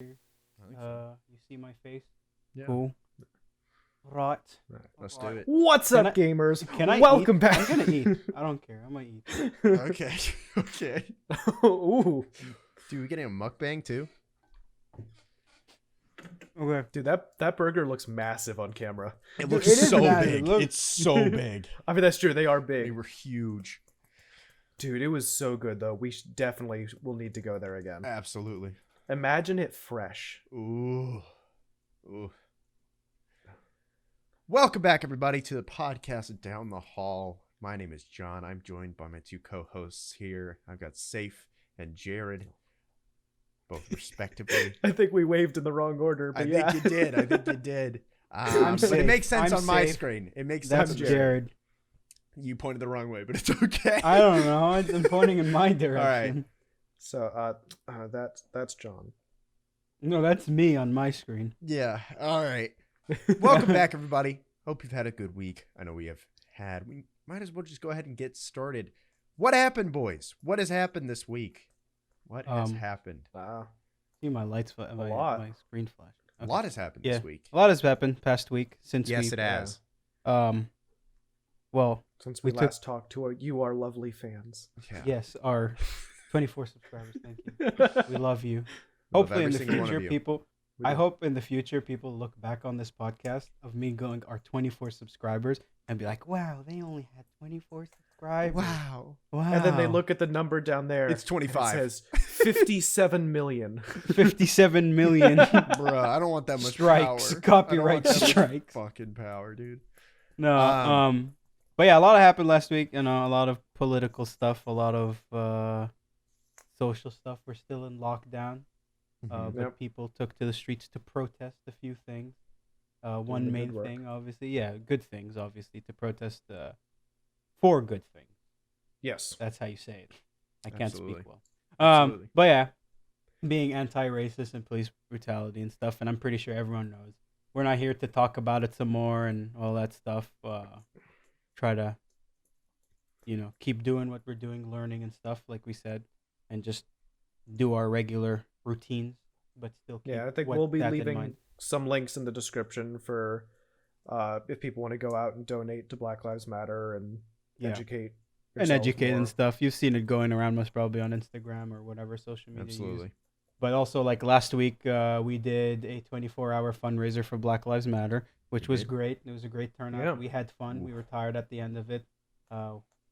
You see my face? Yeah. Cool. Right. Let's do it. What's Can up, I- gamers? Can I Welcome eat? back. I'm gonna eat. I don't care. I'm gonna eat. Okay. Okay. Ooh, Dude, we getting a mukbang too? Okay. dude, that burger looks massive on camera. It looks is so massive. big. Look. It's so big. I mean, that's true. They are They big, were huge. dude. It was so good though. We definitely will need to go there again. Absolutely. Imagine it fresh. Ooh. Ooh. Welcome back, everybody, to the podcast Down the Hall. My name is John. I'm joined by my two co-hosts here. I've got Sayf and Jared, both respectively. I think we waved in the wrong order, but I think you did. I'm But safe. it makes sense I'm on my safe. screen. It makes That's sense. Jared. You pointed the wrong way, but it's okay. I don't know. I'm pointing in my direction. So, that's John. No, that's me on my screen. Yeah. All right. Welcome back, everybody. Hope you've had a good week. I know we have had. We might as well just go ahead and get started. What happened, boys? What has happened this week? What has happened? See my lights, my lot. screen flash. A lot has happened this week. A lot has happened past week since Yes, we. it has. Well, Since we We took- last talked to our lovely fans. Yeah. yes, our 24 subscribers. Thank you. We love you. Love Hopefully, in every the single one of future, you. people. We I do. hope in the future people look back on this podcast of me going our 24 subscribers and be like, "Wow, they only had 24 subscribers." Wow. Wow. And then they look at the number down there. It's 25. And it says 57 million. 57 million. Bruh, I don't want that much Strikes, power. copyright I don't want that much strikes. Fucking power, dude. No, but yeah, a lot happened last week. You know, a lot of political stuff, a lot of social stuff. We're still in lockdown, Mhm. but Yep. people took to the streets to protest a few things. Doing One the main good work. thing, obviously, good things, obviously, to protest for good things. Yes. That's how you say it. I can't Absolutely. speak well. Absolutely. But yeah, being anti-racist and police brutality and stuff, and I'm pretty sure everyone knows. We're not here to talk about it some more and all that stuff. Try to, keep doing what we're doing, learning and stuff, like we said, and just do our regular routines, but still keep Yeah, I think what- we'll be that in leaving mind. some links in the description for if people want to go out and donate to Black Lives Matter and Yeah. educate And yourself educate more. and stuff. You've seen it going around most probably on Instagram or whatever social media you use. Absolutely. But also, like last week, we did a 24-hour fundraiser for Black Lives Matter, which We was did. great. It was a great turnout. Yeah. We had fun. Ooh. We were tired at the end of it.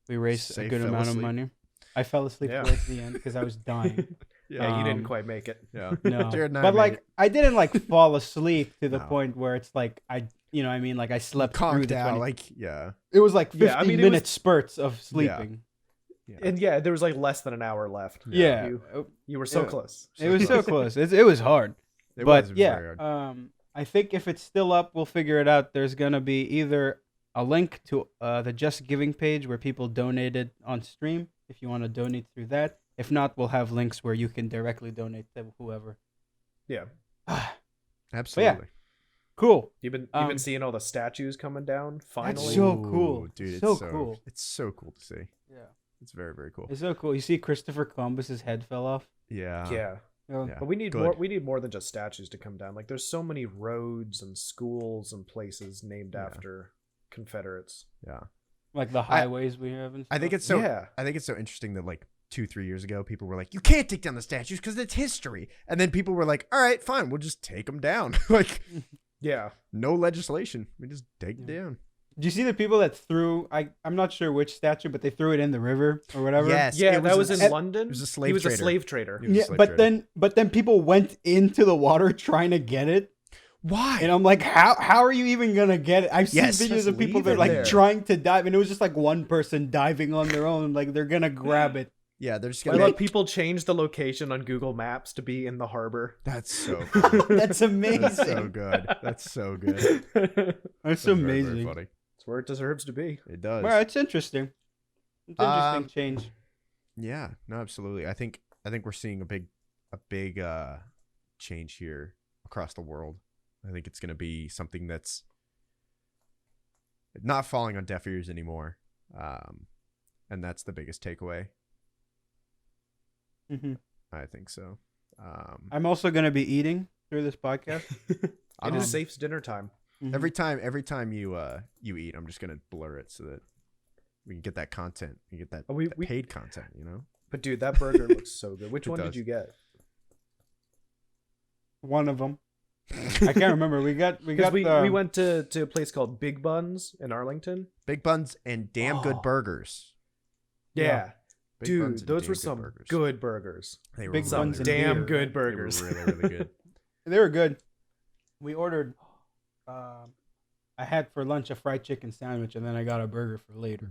We raised Sayf a good fell amount of asleep. money. I fell asleep Yeah. towards the end because I was dying. Yeah, you didn't Um, quite make it. Yeah. No, Jared and I but made like it. I didn't like fall asleep to the No. point where it's like like I slept through Conked the out, 20. like, yeah. It was like 15 Yeah, I mean, it was- minute spurts of sleeping. Yeah. And yeah, there was like less than an hour left. Yeah, You were so Yeah. close. it was so close. It was hard. It But was yeah, very hard. I think if it's still up, we'll figure it out. There's gonna be either a link to the Just Giving page where people donated on stream. If you want to donate through that, if not, we'll have links where you can directly donate to whoever. Yeah. Absolutely. Cool. You've been Um, seeing all the statues coming down finally. so cool. Dude, it's So so cool. It's so cool to see. Yeah, It's very, very cool. it's so cool. You see, Christopher Columbus's head fell off. Yeah. Yeah. Yeah. But we need Good. more. We need more than just statues to come down. Like there's so many roads and schools and places named Yeah. after Confederates. Yeah. Like the highways we have and stuff. I think it's so Yeah. I think it's so interesting that like 2-3 years ago people were like, you can't take down the statues because it's history, and then people were like, all right, fine, we'll just take them down. Like, Yeah. no legislation, we just take it Yeah. down. Do you see the people that threw? I'm not sure which statue, but they threw it in the river or whatever. Yes, Yeah, it that was a- in London. it was a He slave was trader. a slave trader. He was a Yeah, slave but trader. then people went into the water trying to get it. Why? And I'm like, how are you even gonna get it? I've seen Yes, videos just of people leave that are it like there. trying to dive, and it was just like one person diving on their own, like they're gonna grab it. Yeah, they're just I gonna love make, people change the location on Google Maps to be in the harbor. that's so cool. That's amazing. That's so good. That's so good. That's That's very, very amazing. funny. It's where it deserves to be. It does. Well, it's interesting. It's interesting Um, change. Yeah, no, absolutely. I think we're seeing a big change here across the world. I think it's going to be something that's not falling on deaf ears anymore, and that's the biggest takeaway. Hmm I think so. I'm also gonna be eating through this podcast. It is Sayf's dinner time. Every time you eat, I'm just gonna blur it so that we can get that content. We can get that, that paid content, you know. But dude, that burger looks so good. Which one did you get? One of them. I can't remember. We went to a place called Big Buns in Arlington. Big Buns and damn good burgers. Yeah. Big Dude, Buns and those damn were good some burgers. good burgers. They were Big really, Buns and really damn beer. good burgers. They were really, really good. They were good. We ordered. I had for lunch a fried chicken sandwich, and then I got a burger for later.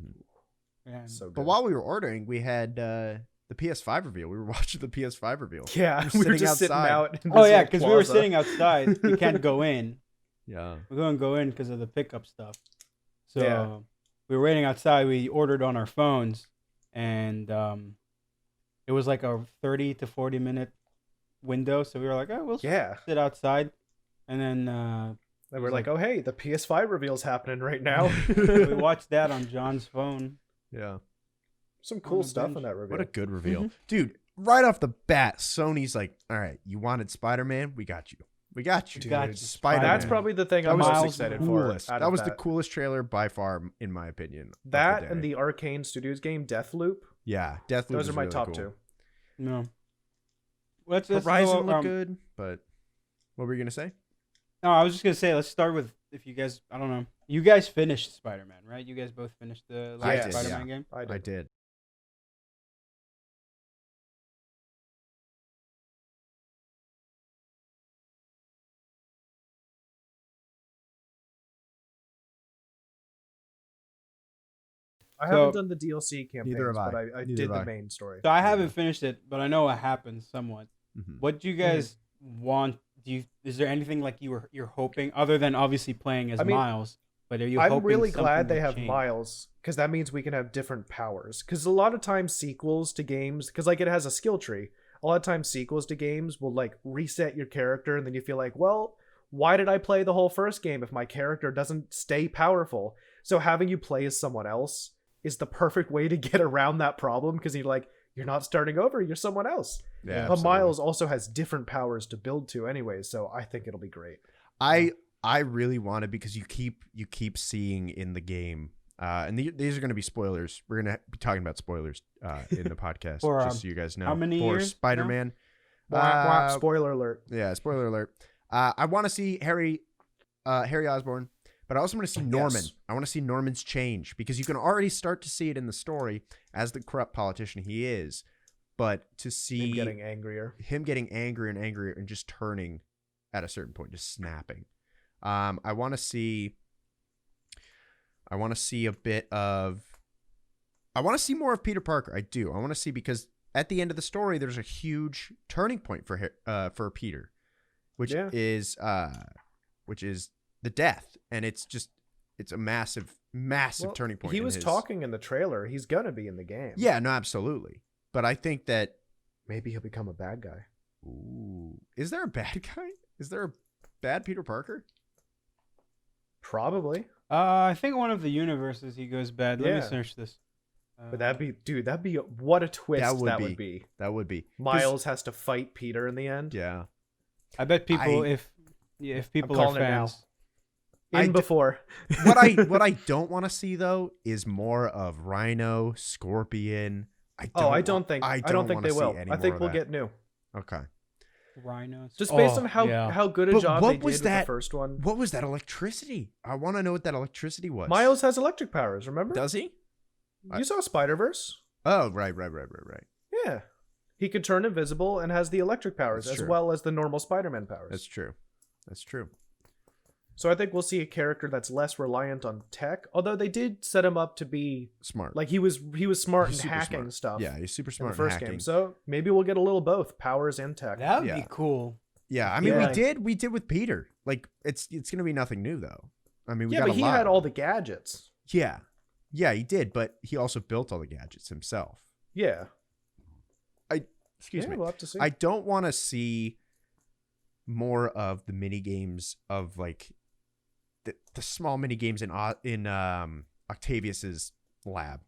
And So good. But while we were ordering, we had the PS5 reveal. We were watching the PS5 reveal. Yeah, we were just sitting outside. out. In oh this yeah, little because we were plaza. sitting outside. We can't go in. Yeah. We couldn't go in because of the pickup stuff. So Yeah. we were waiting outside. We ordered on our phones, and it was like a 30 to 40 minute window. So we were like, oh, we'll sit outside, and then And we're like, oh hey, the PS5 reveal's happening right now. we watched that on John's phone. Yeah. Some cool the stuff bench. on that reveal. What a good reveal. Dude, right off the bat, Sony's like, all right, you wanted Spider-Man? We got you. We got you. We got you, Spider-Man. That's probably the thing That I'm was most the excited coolest. for. out That of was the coolest trailer by far, in my opinion. of That day. and the Arcane Studios game Deathloop. yeah, Deathloop. Those is are my really top cool. two. No. Let's Horizon go, looked good, but what were you gonna say? No, I was just gonna say let's start with if you guys. I don't know. You guys finished Spider-Man, right? You guys both finished the I last did, Spider-Man game. I did. I So- haven't done the DLC campaigns, Neither have I. but I Neither did have the I. main story. So I haven't finished it, but I know what happens somewhat. Mhm. What do you guys want? Is there anything like you're hoping other than obviously playing as I mean, Miles? But are you? I'm hoping really something glad they will have change? Miles because that means we can have different powers. Because a lot of times sequels to games, because like it has a skill tree. A lot of times sequels to games will like reset your character, and then you feel like, well, why did I play the whole first game if my character doesn't stay powerful? So having you play as someone else is the perfect way to get around that problem because you're not starting over, you're someone else. Yeah, But absolutely. Miles also has different powers to build to anyway, so I think it'll be great. I really want it because you keep seeing in the game, and these are going to be spoilers. We're going to be talking about spoilers in the podcast, For, just so you guys know. how many for years Spider-Man? Wah, wah, spoiler alert. Yeah, spoiler alert. I want to see Harry Osborn, but I also want to see Norman. Yes. I want to see Norman's change because you can already start to see it in the story as the corrupt politician he is, but to see Him getting angrier. him getting angrier and angrier and just turning at a certain point, just snapping. I want to see a bit of. I want to see more of Peter Parker. I do. I want to see because at the end of the story, there's a huge turning point for Peter, which is the death, and it's a massive turning point. He in was his... talking in the trailer. He's gonna be in the game. Yeah, no, absolutely. But I think that Maybe he'll become a bad guy. ooh, is there a bad guy? Is there a bad Peter Parker? Probably. I think one of the universes he goes bad. Let me Yeah. search this. But that'd be what a twist that would be. That would be. 'Cause- Miles has to fight Peter in the end. Yeah. I bet people if people are calling it now. fans. Before. what I don't want to see though is more of Rhino, Scorpion. I don't think they wanna see will. any I think more of we'll that. get new. Okay. Rhinos. Just based Oh, on how yeah. good a But job what they did was with that- the first one. What was that electricity? I want to know what that electricity was. Miles has electric powers, remember? Does he? You saw Spider-Verse? Oh, right. Yeah. He could turn invisible and has the electric powers That's as true. well as the normal Spider-Man powers. That's true. So I think we'll see a character that's less reliant on tech, although they did set him up to be Smart. like he was smart He's in super hacking smart. stuff. Yeah, he's super in the smart in first hacking. game. So maybe we'll get a little both powers and tech. That would Yeah. be cool. Yeah, I mean Yeah. we did with Peter. Like it's gonna be nothing new though. I mean, we got but a he lot. had all the gadgets. Yeah, he did, but he also built all the gadgets himself. Yeah. Excuse me. We'll have to see. I don't want to see more of the mini games of like the small mini games in Octavius's lab.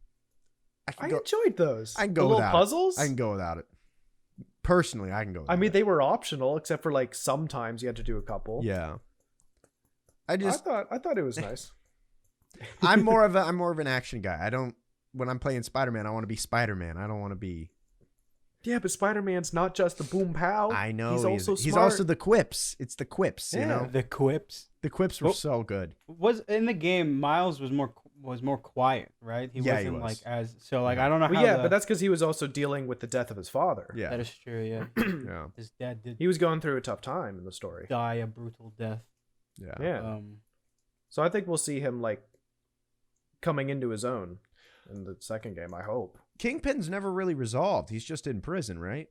I enjoyed those. I can the go little without puzzles. I can go without it. Personally, I can go with I mean, that. they were optional, except for like sometimes you had to do a couple. Yeah. I I just thought it was nice. I'm more of an action guy. I don't when I'm playing Spider-Man, I want to be Spider-Man. I don't want to be Yeah, but Spider-Man's not just the boom pow. I know he's also smart. he's also the quips. It's the quips, you Yeah. know. The quips The quips were Well, so good. was in the game. Miles was more quiet, right? He Yeah, he wasn't was. like as so like I don't know Well, how. yeah, but that's because he was also dealing with the death of his father. Yeah. that is true. Yeah, Yeah. his dad did He was going through a tough time in the story. die a brutal death. Yeah. Yeah. So I think we'll see him like coming into his own in the second game, I hope. Kingpin's never really resolved. He's just in prison, right?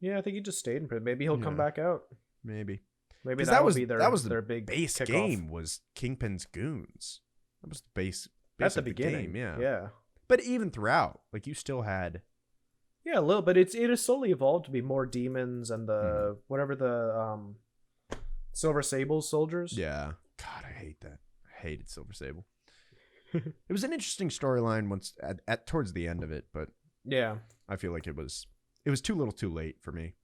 Yeah, I think he just stayed in prison. Maybe he'll come Yeah. back out. Maybe. Maybe 'Cause that will be their the big base kickoff. game was Kingpin's goons. That was the base At the of beginning. game, yeah. Yeah. But even throughout, like you still had Yeah, a little, but it has slowly evolved to be more demons and the whatever the Silver Sable soldiers. Yeah. God, I hate that. I hated Silver Sable. It was an interesting storyline once at towards the end of it, but Yeah. I feel like it was too little too late for me.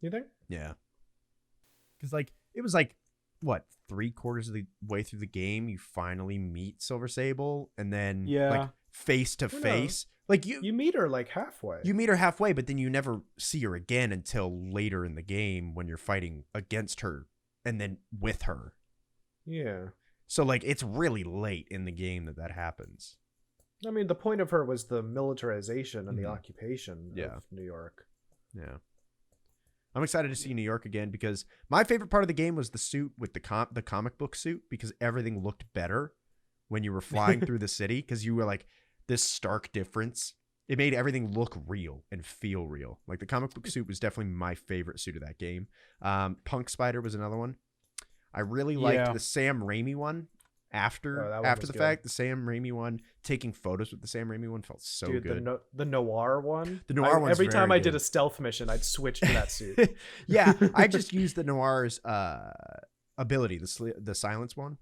You think? Yeah. Cuz like it was like what, 3/4 of the way through the game you finally meet Silver Sable and then Yeah. like face to Well, no. face. Like You meet her like halfway. you meet her halfway, but then you never see her again until later in the game when you're fighting against her and then with her. Yeah. So like it's really late in the game that happens. I mean, the point of her was the militarization and the Mhm. occupation Yeah. of New York. Yeah. I'm excited to see New York again because my favorite part of the game was the suit with the comic book suit because everything looked better when you were flying through the city because you were like this stark difference. It made everything look real and feel real. Like the comic book suit was definitely my favorite suit of that game. Punk Spider was another one. I really liked Yeah. the Sam Raimi one after Oh, that one after was the good. fact. The Sam Raimi one, taking photos with the Sam Raimi one felt so Dude, good. the noir one. The noir one's Every time very I did good. a stealth mission, I'd switch to that suit. Yeah, I just used the noir's ability, the silence one.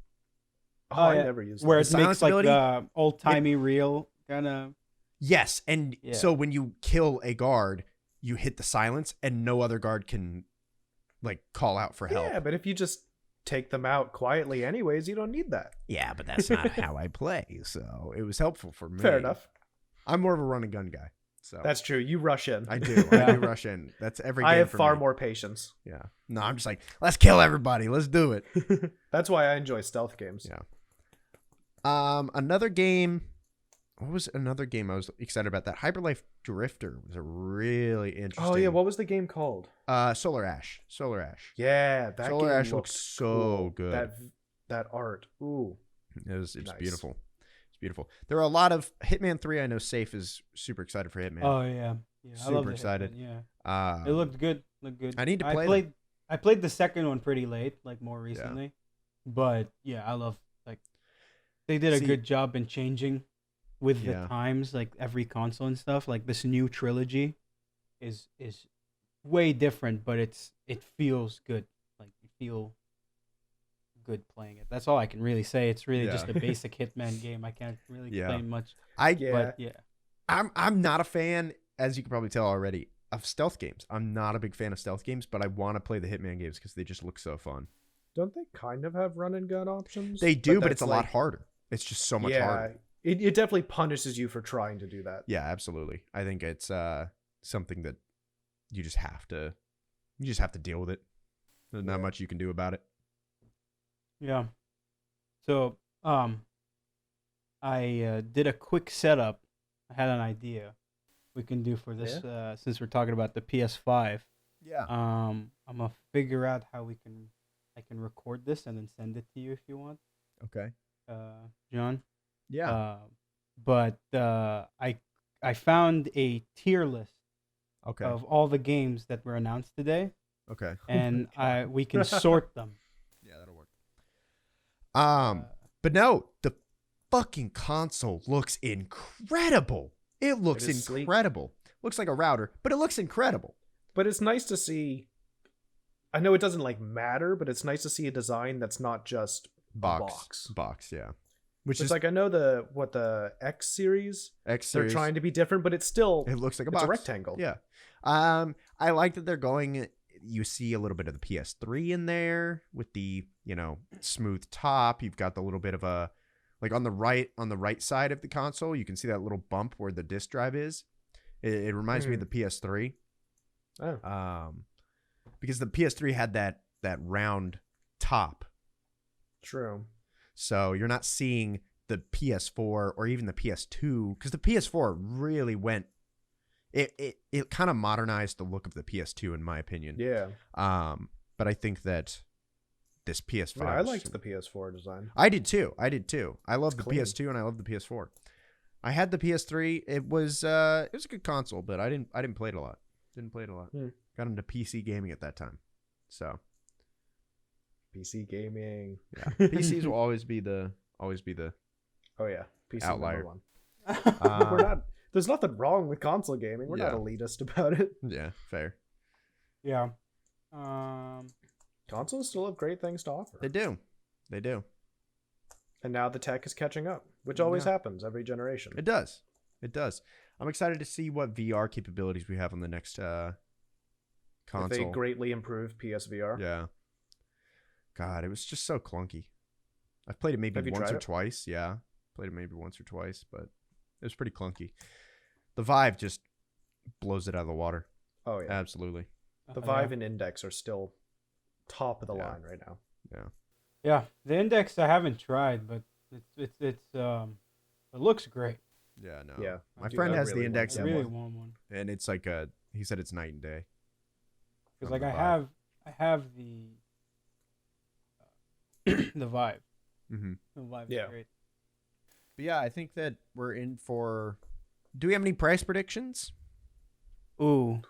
Oh, I yeah. never used Where that. it silence makes like ability? the old timey real kind of. Yes, and Yeah. so when you kill a guard, you hit the silence, and no other guard can like call out for help. Yeah, but if you just take them out quietly anyways, you don't need that. Yeah, but that's not how I play. So it was helpful for me. Fair enough. I'm more of a run and gun guy. So That's true. You rush in. I do. I do rush in. That's every game I have for far me. more patience. Yeah. No, I'm just like, let's kill everybody. Let's do it. That's why I enjoy stealth games. Yeah. Another game. What was another game I was excited about? That Hyperlife Drifter was a really interesting. Oh yeah, what was the game called? Solar Ash. Solar Ash. Yeah, that Solar game Ash looks looked so cool. good. That art. Ooh. It was Nice. beautiful. It's beautiful. There are a lot of Hitman 3. I know Sayf is super excited for Hitman. Oh yeah, I Super love the excited. Hitman, Yeah, it looked good. Looked good. I need to play them. played. I played the second one pretty late, like more recently. But yeah, I love like they did a See- good job in changing with Yeah. the times, like every console and stuff. Like this new trilogy is way different, but it feels good. Like you feel good playing it. That's all I can really say. It's really just Yeah. a basic Hitman game. I can't really Yeah. explain much. Yeah. But yeah. I'm not a fan, as you can probably tell already, of stealth games. I'm not a big fan of stealth games, but I want to play the Hitman games because they just look so fun. Don't they kind of have run and gun options? They do, but that's it's a lot harder. It's just so much harder. It definitely punishes you for trying to do that. Yeah, absolutely. I think it's something that you just have to deal with it. There's not Yeah. much you can do about it. Yeah. So, I did a quick setup. I had an idea we can do for this since we're talking about the PS5. Yeah. I'm gonna figure out how I can record this and then send it to you if you want, Okay. John. Yeah. But I found a tier list Okay. of all the games that were announced today, Okay. and we can sort them. Yeah, that'll work. But no, the fucking console looks incredible. It looks It is sleek. incredible. Looks like a router, but it looks incredible. But it's nice to see. I know it doesn't like matter, but it's nice to see a design that's not just Box. box. Box, yeah. which It's is like I know the X series. X They're series. trying to be different, but it's still It looks like a it's box. a rectangle. Yeah. I like that they're going. You see a little bit of the PS3 in there with the smooth top. You've got the little bit of a like on the right side of the console. You can see that little bump where the disc drive is. It reminds me of the PS3. Oh, Because the PS3 had that round top. true. So you're not seeing the PS4 or even the PS2 because the PS4 really went. It kind of modernized the look of the PS2 in my opinion. Yeah. But I think that this PS5. I liked the PS4 design. I did too. I love the clean. PS2 and I love the PS4. I had the PS3. It was a good console, but I didn't play it a lot. Got into PC gaming at that time. So PC gaming. yeah, PCs will always be the Oh yeah, PC Outlier. number one. uh, We're not. There's nothing wrong with console gaming. We're not Yeah. elitist about it. yeah, fair. Yeah. Consoles still have great things to offer. They do. And now the tech is catching up, which always Yeah. happens every generation. It does. I'm excited to see what VR capabilities we have on the next If console. they greatly improve PSVR. Yeah. God, it was just so clunky. I've played it maybe Have you once tried or it? twice. Yeah. Played it maybe once or twice, but it was pretty clunky. The Vive just blows it out of the water. Oh yeah. Absolutely. The Vive and Index are still top of the line right now. Yeah. Yeah, the Index I haven't tried, but it looks great. Yeah, no. Yeah. My Dude, friend I has really the Index I want really one. want one and it's like he said it's night and day. because From like the I have the the Vive. Mm-hmm. The Vive Yeah. is great. But yeah, I think that we're in for. Do we have any price predictions? Ooh,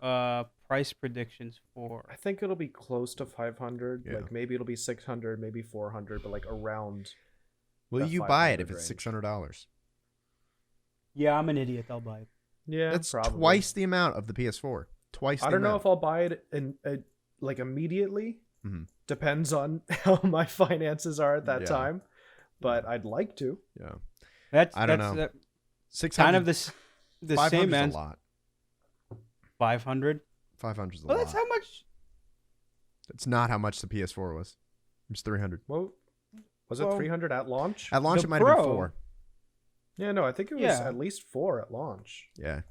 price predictions for I think it'll be close to 500. Yeah. Like maybe it'll be 600, maybe 400, but like around. Will That you buy it if 500 it's range. $600? Yeah, I'm an idiot. I'll buy it. Yeah, That's probably. twice the amount of the PS4. Twice. I the don't know amount. if I'll buy it in like immediately. Mhm. Depends on how my finances are at that Yeah. time, but I'd like to. Yeah. That's I don't that's know. uh, 600. kind of the 500 same is a answer. lot. 500. 500 is a Well, lot. that's how much. That's not how much the PS4 was. It was 300. Well, was it Well, 300 at launch? At launch, The it might have been Pro- 4. Yeah, no, I think it was Yeah. at least 4 at launch. Yeah.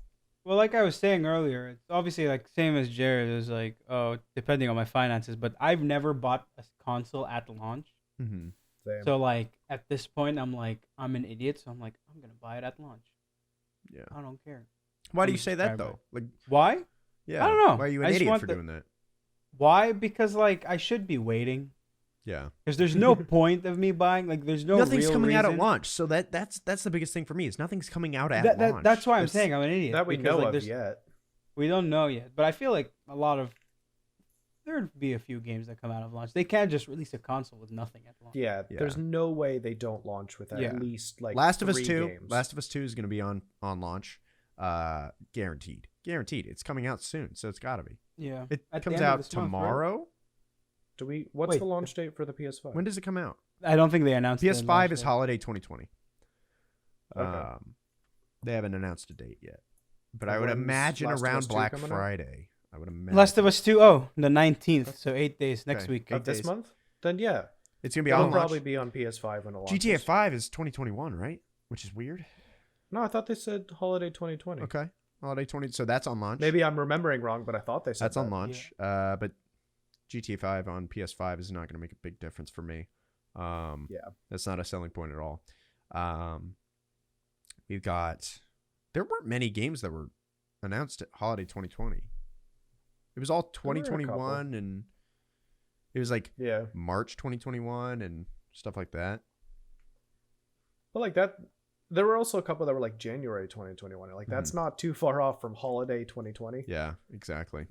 Well, like I was saying earlier, it's obviously like same as Jared. It was like, oh, depending on my finances, but I've never bought a console at launch. Mm-hmm. Same. So like at this point, I'm like, I'm an idiot. So I'm like, I'm gonna buy it at launch. Yeah. I don't care. Why do I'm you say that subscribed though? Like, Why? yeah. I don't know. Why are you I an just idiot want for the- doing that? Why? Because like I should be waiting. Yeah. Because there's no point of me buying. Like there's no Nothing's real coming out at reason. launch, so that's the biggest thing for me. Is nothing's coming out at launch. That's why I'm It's- saying I'm an idiot. that we because, know like, of there's- yet. We don't know yet, but I feel like there'd be a few games that come out of launch. They can't just release a console with nothing at launch. Yeah, Yeah. there's no way they don't launch with Yeah. at least like Last of Us 3 Two. games. Last of Us 2 is going to be on launch, guaranteed. It's coming out soon, so it's got to be. Yeah. It At the comes end of out this month, right? tomorrow. What's Wait, the launch date for the PS5? When does it come out? I don't think they announced. the PS5 launch is date. holiday 2020. Okay. They haven't announced a date yet, but And I would when's imagine Last of around Us 2 Black coming out? Friday. I would imagine. Last of Us 2, the 19th, so 8 days next Okay. week. Of this days. month? Then yeah, It's gonna be it'll on probably launch. be on PS5 when it launches. GTA 5 is 2021, right? Which is weird. No, I thought they said holiday 2020. Okay, holiday 20. So that's on launch. Maybe I'm remembering wrong, but I thought they said That's on that. launch. But GTA 5 on PS5 is not going to make a big difference for me. Yeah. That's not a selling point at all. We've got. There weren't many games that were announced at holiday 2020. It was all were a couple. 2021, and it was like Yeah, March 2021 and stuff like that. but like that, there were also a couple that were like January 2021. Like that's not too far off from holiday 2020. Yeah, exactly.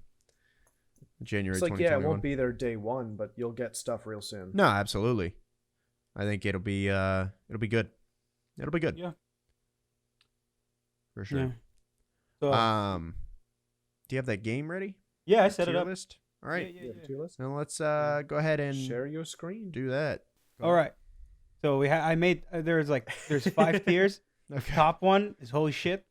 January It's like 2021. yeah, it won't be there day one, but you'll get stuff real soon. No, absolutely. I think it'll be good. It'll be good. Yeah. For sure. Yeah. So, Do you have that game ready? yeah, I set it Tier up. list? All right. Yeah, You yeah, have yeah. a tier list? Now let's go ahead and Share your screen. do that. Go All ahead. right. So I made there's 5 tiers. Okay. Top one is holy shit.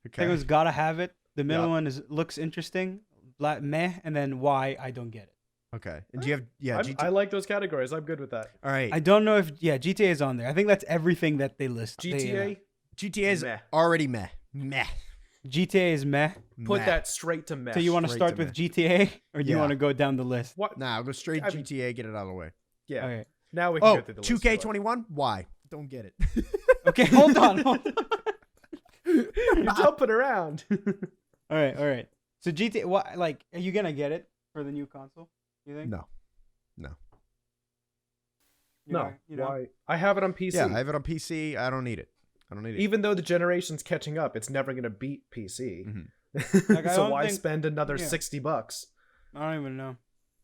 Okay. Second one's gotta have it. The middle Yep. one is looks interesting. Meh, and then why I don't get it. Okay. And do you have GTA? I like those categories. I'm good with that. All right. I don't know if GTA is on there. I think that's everything that they list. GTA, GTA is Meh. already meh. Meh. GTA is meh. put Meh. that straight to meh. So you want to Straight start to with meh. GTA, or do you Yeah. want to go down the list? What? Nah, I'll go straight I mean- GTA. Get it out of the way. Yeah. Okay. Now we can Oh, go through the list. 2K21. Why? Don't get it. Okay. Hold on. Hold on. You're jumping around. All right. So GTA, what? Like, are you gonna get it for the new console? You think? No. You're No. not- you know? Why? I have it on PC. Yeah, I have it on PC. I don't need it. Even though the generation's catching up, it's never going to beat PC. Mhm. Like, I So don't why think- spend another yeah. $60? I don't even know.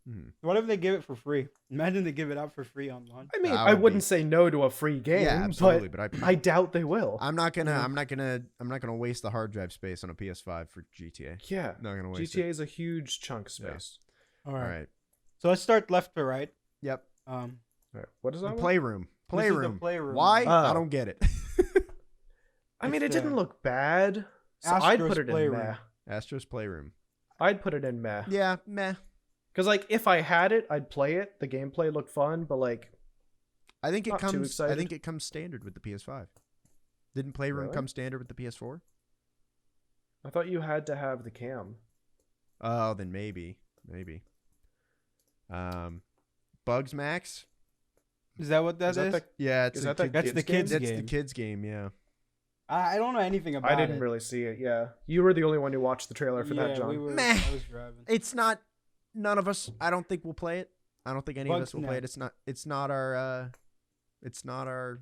Mhm. What if they give it for free? Imagine they give it out for free on launch. I mean, That I would wouldn't be- say no to a free game, Yeah, absolutely. But I doubt they will. I'm not gonna. Yeah. I'm not gonna waste the hard drive space on a PS5 for GTA. Yeah. Not gonna waste GTA it. is a huge chunk of Yeah. space. All All right. right. So let's start left to right. Yep. All right. What is that? The one? playroom. This is the Playroom. playroom. Why? Oh. I don't get it. I mean, it It's, didn't look bad. So I'd Astro's put it in Playroom. meh. Astro's Playroom. I'd put it in meh. Yeah, meh. Because, like, if I had it, I'd play it. The gameplay looked fun, but, like, I think it Not too comes. I excited. think it comes standard with the PS5. Didn't Playroom Really? come standard with the PS4? I thought you had to have the cam. Oh, then maybe. Bugs Max. Is that what that Is that is? the- Yeah, it's Is a that the kid- That's the kids That's game. the kids game. Yeah. I don't know anything about it. I didn't really see it, yeah. You were the only one who watched the trailer for that, John. we were. Meh. I was driving. It's not. None of us. I don't think we'll play it. I don't think any of Bugs us will play it. Next. It's not our. It's not our.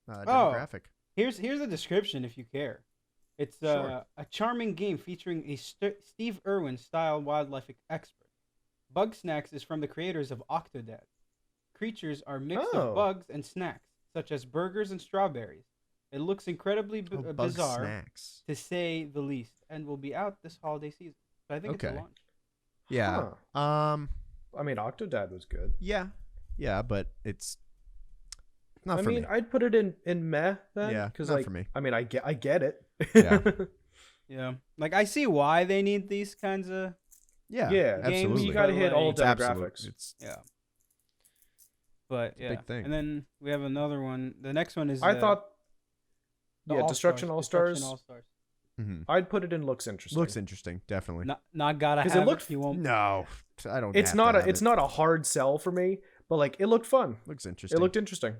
Oh. Demographic. Here's the description if you care. It's Sure. a charming game featuring a Steve Irwin style wildlife expert. Bug Snacks is from the creators of Octodad. Creatures are mix Oh. of bugs and snacks, such as burgers and strawberries. It looks incredibly Bug bizarre, Snacks. to say the least, and will be out this holiday season. So I think it's Okay. a launch. Yeah. I mean, Octodad was good. Yeah, but it's not I for mean, me. I'd put it in meh then. Yeah, because not like, for me. I mean, I get it. Yeah. Yeah, like I see why they need these kinds of Yeah, Yeah, games, absolutely. you got to hit all It's demographics. It's yeah. But a yeah, big thing. and then we have another one. The next one is I the thought, All-Stars. Destruction All Stars. All-Stars. mhm. I'd put it in looks interesting. Looks interesting, definitely. Not gotta 'Cause have it looked- You won't. No, I don't. It's have not to a have it's it. not a hard sell for me, but like it looked fun. Looks interesting. It looked interesting.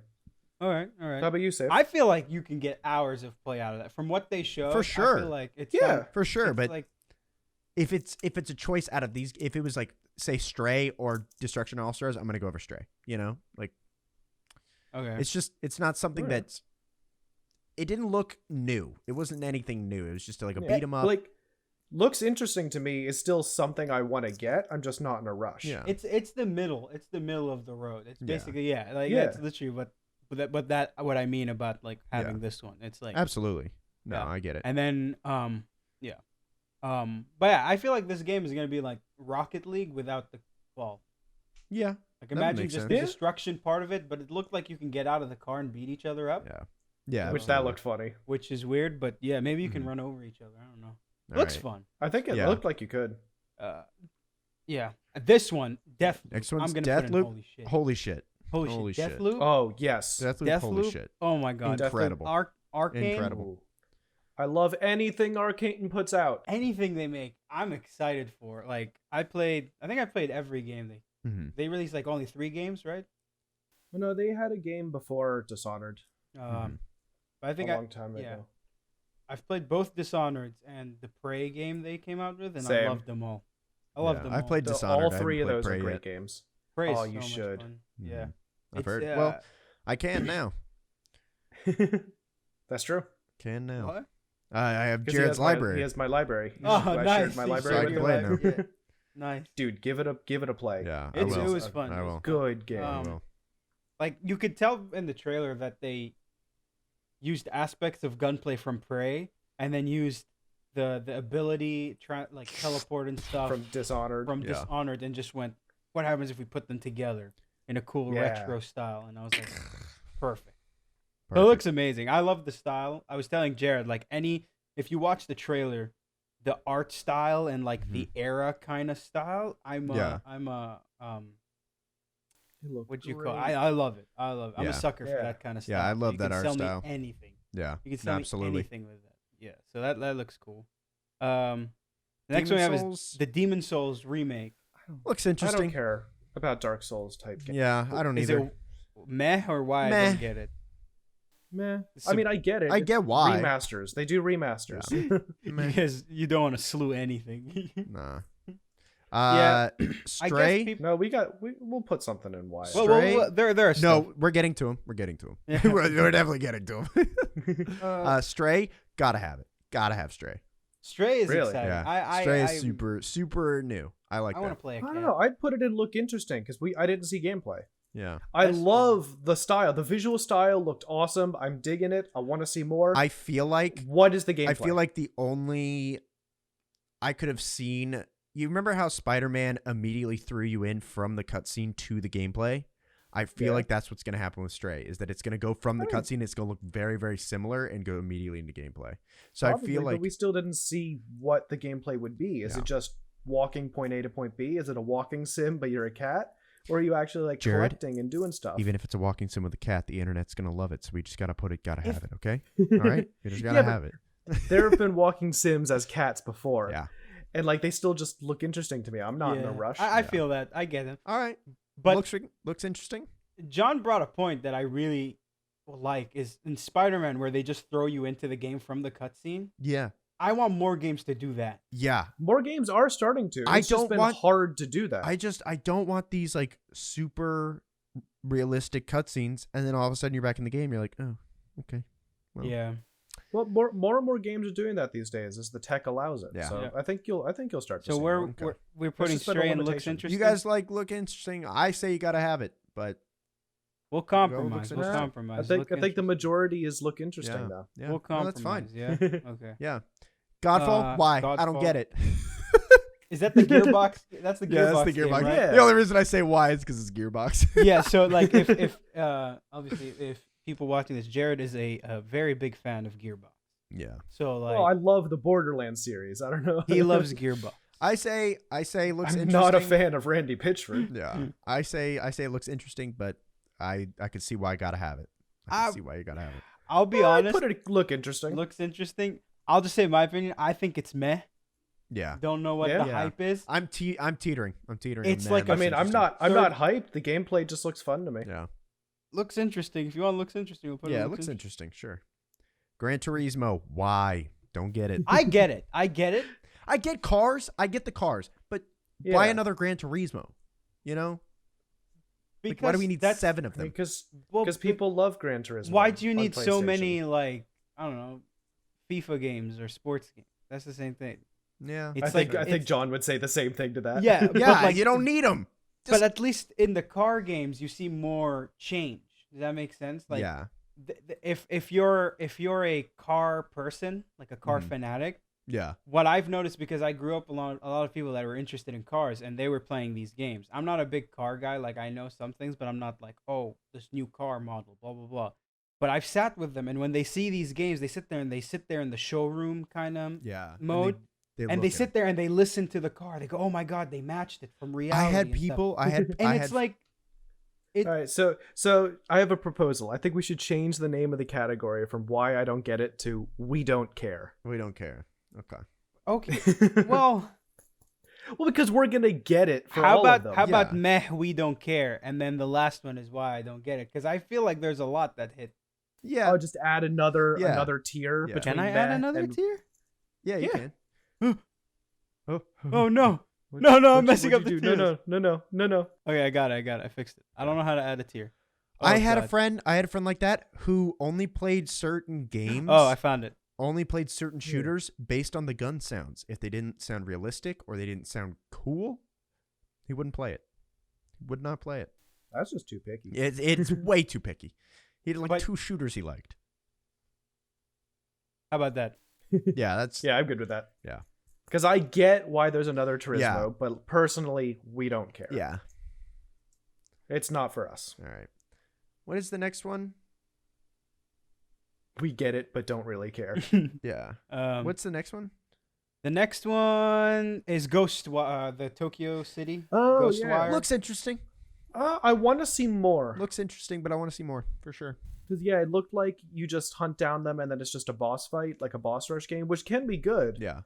All right. How about you, Sayf? I feel like you can get hours of play out of that from what they show. For sure. I feel like it's Yeah, for sure, it's but like if it's a choice out of these, if it was like say Stray or Destruction All Stars, I'm gonna go over Stray. You know, like okay. it's not something Alright. that's. It didn't look new. It wasn't anything new. It was just like a Yeah, beat 'em up. Like looks interesting to me is still something I want to get. I'm just not in a rush. Yeah. It's the middle. It's the middle of the road. It's Yeah. basically like Yeah. that's literally but that what I mean about like having this one. It's like Absolutely. No, Yeah. I get it. and then but yeah, I feel like this game is gonna be like Rocket League without the ball. Yeah. Like That imagine makes just sense. the Yeah. destruction part of it, but it looked like you can get out of the car and beat each other up, Yeah. Yeah. Which that absolutely. looked funny. which is weird. But yeah, maybe you can Mhm. run over each other. I don't know. All Looks right. fun. I think it Yeah. looked like you could. Yeah. This one definitely. Next one's I'm gonna put in Deathloop. holy shit. Holy shit. Holy, holy shit. shit. Deathloop. Oh yes. Deathloop. Holy Deathloop? shit. Oh my god. Deathloop. Incredible. Arcane. Incredible. Ooh. I love anything Arcane puts out. Anything they make, I'm excited for. Like I think I played every game Mhm. they released like only 3 games, right? Oh, no, they had a game before Dishonored But I think a long time ago. yeah. I've played both Dishonored and the Prey game they came out with, and I Same. loved them all. I loved Yeah, them I all. played Dishonored. All I three of haven't those played are Prey great yet. games. Prey is Oh, you so much should. fun. Mhm. Yeah. I've It's, heard. Well, I can now. That's true. Can now. what? I have 'Cause he Jared's has library. he has my library. Oh, I shared nice. my So library I with can him. play now. Yeah. Nice. Dude, give it a play. Yeah, I It will. was fun. I It was will. Good game. I Um, will. Like you could tell in the trailer that they used aspects of gunplay from Prey, and then used the ability teleport and stuff From Dishonored. Yeah. Dishonored, and just went, what happens if we put them together? in a cool Yeah. retro style, and I was like, perfect. It Perfect. looks amazing. I love the style. I was telling Jared, like if you watch the trailer, the art style and like the era kind of style, I'm Yeah. It looked what'd you call it? great. I love it. I love it. I'm a Yeah. sucker for Yeah. that kind of style. Yeah, I love you that can art sell style. Me anything. Yeah. You can sell Absolutely. me anything with that. Yeah. So that looks cool. The next one we have is the Demon Souls remake. Looks I interesting. don't care about Dark Souls type games. Yeah, I don't Is either. it meh or why I Meh. don't get it? Meh. It's I mean, I get it. I It's get why. remasters. They do remasters. Meh. Because you don't want to slew anything. Nah. Yeah, I Stray. guess people. No, we'll put something in Wyatt. Stray? There are stuff. No, we're getting to him. We're getting to him. Yeah. we're definitely getting to him. Stray, gotta have it. Gotta have Stray. Stray is Really? exciting. Yeah. Stray is super new. I like I that. want to play a I cat. don't know. I'd put it in look interesting because I didn't see gameplay. Yeah. I That's love the style. The visual style looked awesome. I'm digging it. I want to see more. I feel like What is the gameplay? I feel like the only I could have seen. You remember how Spider-Man immediately threw you in from the cutscene to the gameplay? I feel Yeah. like that's what's going to happen with Stray. Is that it's going to go from the Right. cutscene, it's going to look very, very similar, and go immediately into gameplay. So Probably, I feel but like we still didn't see what the gameplay would be. Is Yeah. it just walking point A to point B? Is it a walking sim but you're a cat? Or are you actually like Jared, collecting and doing stuff? even if it's a walking sim with a cat, the internet's going to love it. So we just got to gotta have it, okay? All right? You just got to Yeah, but have it. there have been walking sims as cats before. Yeah. And like they still just look interesting to me. I'm not in a Yeah. rush. I Yeah. feel that. I get it. All right. But Looks interesting. John brought a point that I really like is in Spider-Man where they just throw you into the game from the cutscene. Yeah. I want more games to do that. Yeah. More games are starting to. I It's just don't been want- hard to do that. I don't want these like super realistic cutscenes, and then all of a sudden you're back in the game. You're like, oh, okay. Well, Yeah. Well, more and more games are doing that these days as the tech allows it. Yeah. So Yeah. I think you'll start to So see we're more. Okay. we're putting just been a Stray and looks limitation. interesting. You guys look interesting. I say you gotta have it, but We'll looks compromise. We'll interesting. compromise. I Look think the interesting. majority is look interesting yeah, now. yeah, We'll no, that's compromise. fine. Yeah. Okay. Yeah, Godfall. Why? I don't Godfall. get it. Is that the Gearbox? That's the Gearbox. Yeah, that's the game, Gearbox. right? Yeah. The only reason I say why is because it's Gearbox. Yeah. So like if obviously if people watching this, Jared is a very big fan of Gearbox. Yeah. So like Oh, I love the Borderlands series. I don't know. he loves Gearbox. I say looks I'm interesting. not a fan of Randy Pitchford. Yeah. I say it looks interesting, but I can see why I gotta have it. I can see why you gotta have it. I'll be I'd honest. put it look interesting. Looks interesting. I'll just say my opinion. I think it's meh. Yeah. Don't know what Yeah. the hype is. I'm teetering. I'm teetering. It's on like that. I a- mean, I'm Interesting. not hyped. The gameplay just looks fun to me. Yeah. Looks interesting. If you want, looks interesting. We'll put Yeah, it it looks interesting. Sure. Gran Turismo. Why? Don't get it. I get it. I get it. I get cars. I get the cars, but why Yeah. another Gran Turismo? You know, Because like, why do we need that's 7 of I mean, them? because people love Gran Turismo. Why do you on need so PlayStation. many like I don't know, FIFA games or sports games? That's the same thing. Yeah, It's I think it's- John would say the same thing to that. Yeah, but yeah. like You don't need them. but at least in the car games, you see more change. Does that make sense? Like, Yeah, if you're a car person, like a car Mhm. fanatic, yeah, what I've noticed because I grew up along a lot of people that were interested in cars and they were playing these games. I'm not a big car guy. Like I know some things, but I'm not like, oh, this new car model, blah blah blah. But I've sat with them, and when they see these games, they sit there in the showroom kind of yeah. mode. And they look sit there and they listen to the car. They go, "Oh my god, they matched it from at- reality." I had and stuff. people. I had. and I it's had, like, All right, so I have a proposal. I think we should change the name of the category from "Why I Don't Get It" to "We Don't Care." we don't care. Okay. okay, well, Well, because we're gonna get it for how all about of them. how about Yeah. meh? We don't care, and then the last one is why I don't get it because I feel like there's a lot that hit. Yeah. I'll just add another Yeah. tier Yeah. between Can I add meh another and- tier? Yeah, you Yeah. can. Oh, Oh no! What- No, I'm what'd messing you up the do? tiers. No. Okay, I got it. I fixed it. I don't know how to add a tier. Oh, I had a God. friend. I had a friend like that who only played certain games. Oh, I found it. only played certain shooters based on the gun sounds. If they didn't sound realistic or they didn't sound cool, he wouldn't play it. He would not play it. That's just too picky. It's way too picky. He had like But- 2 shooters he liked. How about that? Yeah, that's Yeah, I'm good with that. Yeah. Because I get why there's another Turismo, Yeah. but personally, we don't care. yeah. It's not for us. All right. What is the next one? We get it, but don't really care. Yeah. What's the next one? The next one is the Tokyo City. Oh, Ghostwire. Looks interesting. I want to see more. Looks interesting, but I want to see more for sure. Because, yeah, it looked like you just hunt down them and then it's just a boss fight, like a boss rush game, which can be good, Yeah.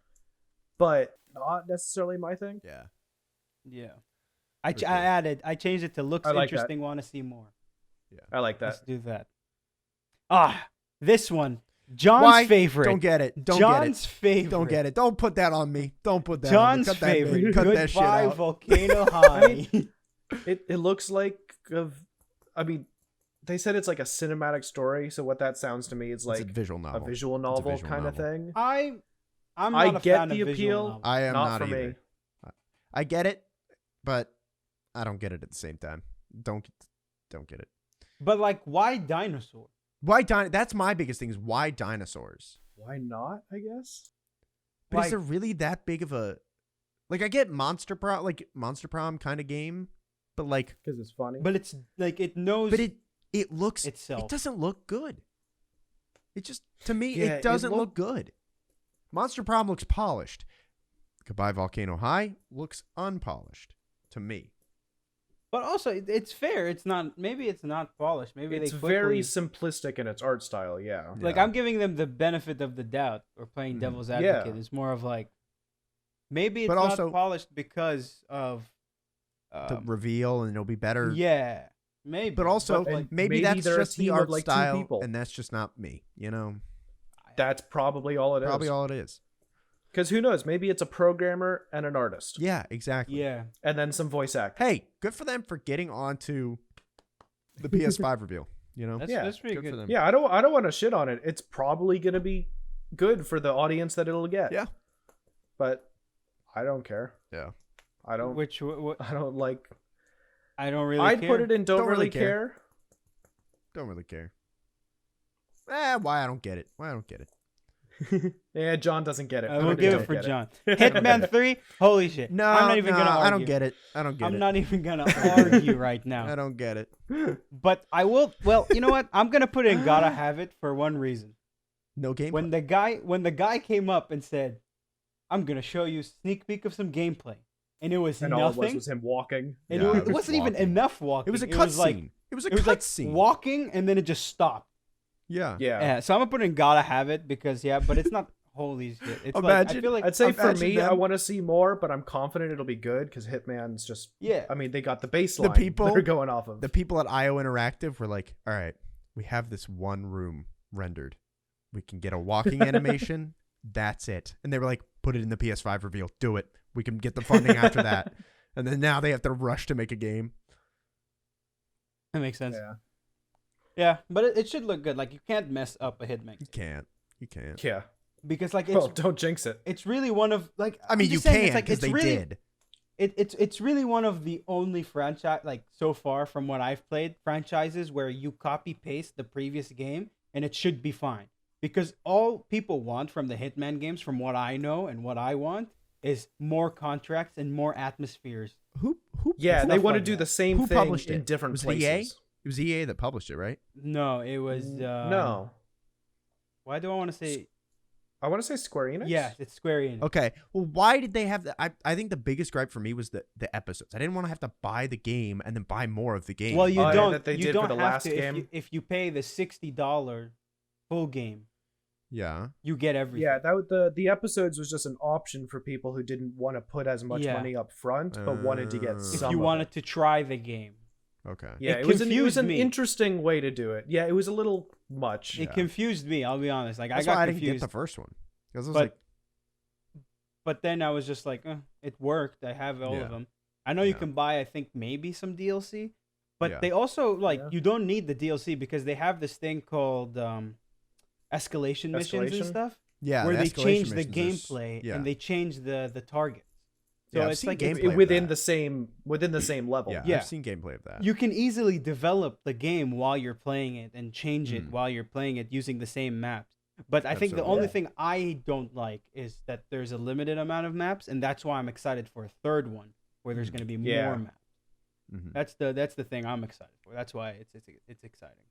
but not necessarily my thing. Yeah. Yeah. For sure. I changed it to looks I like interesting, want to see more. I like that. Let's do that. This one. John's Why? favorite. Don't get it. Don't John's get it. favorite. Don't get it. Don't put that on me. Don't put that John's on me. Cut that, favorite. baby. Cut that shit Goodbye, out. Volcano High. It looks like they said it's like a cinematic story, so what that sounds to me is like It's a visual novel. a visual novel visual kind of novel. thing. I'm I not a get fan the of visual appeal. novels. I am Not not for either. me. I get it, but I don't get it at the same time. Don't get it. But like, why dinosaur? Why That's my biggest thing is why dinosaurs? Why not, I guess? But Like- is there really that big of a I get Monster Prom kind of game, but like Because it's funny. But it's like it knows. but it looks itself. It doesn't look good. It just to me Yeah, it doesn't it look good. Monster Prom looks polished. Goodbye Volcano High looks unpolished to me. But also, it's fair. It's not. Maybe it's not polished. Maybe it's they very quickly, simplistic in its art style, yeah. like Yeah. I'm giving them the benefit of the doubt or playing Mhm. devil's Yeah. advocate. It's more of like maybe it's But not also- polished because of The reveal and it'll be better. yeah, maybe. But also like, maybe maybe that's they're a just the team of, art like, two style people. and that's just not me, That's probably all it is. Probably all it is. Because who knows? Maybe it's a programmer and an artist. Yeah, exactly. yeah, And then some voice acting. Hey, good for them for getting onto the PS5 reveal. that's Yeah, that's pretty good good. for them. Yeah, I don't want to shit on it. It's probably going to be good for the audience that it'll get. Yeah. But I don't care. Yeah. I don't I don't like I don't really. I'd care. put it in don't Don't really really care. Don't really care. Why I don't get it. Yeah, John doesn't get it. We'll Okay, give don't it for get John. I Hitman 3. Holy shit. No, I'm not even gonna argue. I don't get it. I don't get I'm it. not even gonna argue right now. I don't get it. But I will. Well, you know what? I'm gonna put in gotta have it for one reason. No game. When the guy came up and said, "I'm gonna show you a sneak peek of some gameplay," and it was And all it nothing. was him walking. And Yeah, it it was wasn't even walking. enough walking. It was a It was like cutscene. It was a it was like cutscene. walking, and then it just stopped. Yeah. Yeah. Yeah. So I'm gonna put in gotta have it because but it's not. Holy shit! It's like Imagine- I feel like I'd say for Imagine me, I them- want to see more, but I'm confident it'll be good because Hitman's just. yeah. I mean, they got the baseline. people- they're going off of. The people at IO Interactive were like, all right, we have this one room rendered. We can get a walking animation. That's it. And they were like, put it in the PS5 reveal. Do it. We can get the funding after that. And then now they have to rush to make a game. That makes sense. Yeah. Yeah, but it should look good. Like you can't mess up a Hitman You can't. You can't. Yeah. because like it's Well, don't jinx it. it's really one of like I mean, I'm you just saying, can it's like because it's they really, did. It's really one of the only franchise like so far from what I've played franchises where you copy paste the previous game and it should be fine because all people want from the Hitman games, from what I know and what I want, is more contracts and more atmospheres. Who? Yeah, Stuff they want to like do that. the same Who thing published in it? different Was it places. EA? It was EA that published it, right? No, it was No. Why do I want to say? I want to say Square Enix. Yeah, it's Square Enix. Okay. Well, why did they have that? I think the biggest gripe for me was the episodes. I didn't want to have to buy the game and then buy more of the game. Well, you Oh, yeah, don't. that they you did don't for the have last to. game. If you pay the $60 full game, yeah. you get everything. Yeah, the episodes was just an option for people who didn't want to put as much Yeah. money up front, but wanted to get If some. if you of wanted it. to try the game. Okay. Yeah, It it was confused an me. interesting way to do it. Yeah, it was a little much. It confused me. I'll be honest. Like That's I got why I didn't confused. get the first one. Because I was But- like, But then I was just like, it worked. I have all Yeah. of them. I know you Yeah. can buy, I think, maybe some DLC. But Yeah. they also, like, Yeah. you don't need the DLC because they have this thing called escalation missions and Escalation? stuff. yeah, where the they escalation change the missions are gameplay yeah. and they change the targets. So Yeah, I've it's seen like gameplay of within that. the same level. Yeah, Yeah. I've seen gameplay of that. you can easily develop the game while you're playing it and change it Mm. while you're playing it using the same maps. But I think the Absolutely. only Yeah. thing I don't like is that there's a limited amount of maps, and that's why I'm excited for a third one where there's Mm. going to be Yeah. more maps. Mhm. That's the thing I'm excited for. That's why it's exciting.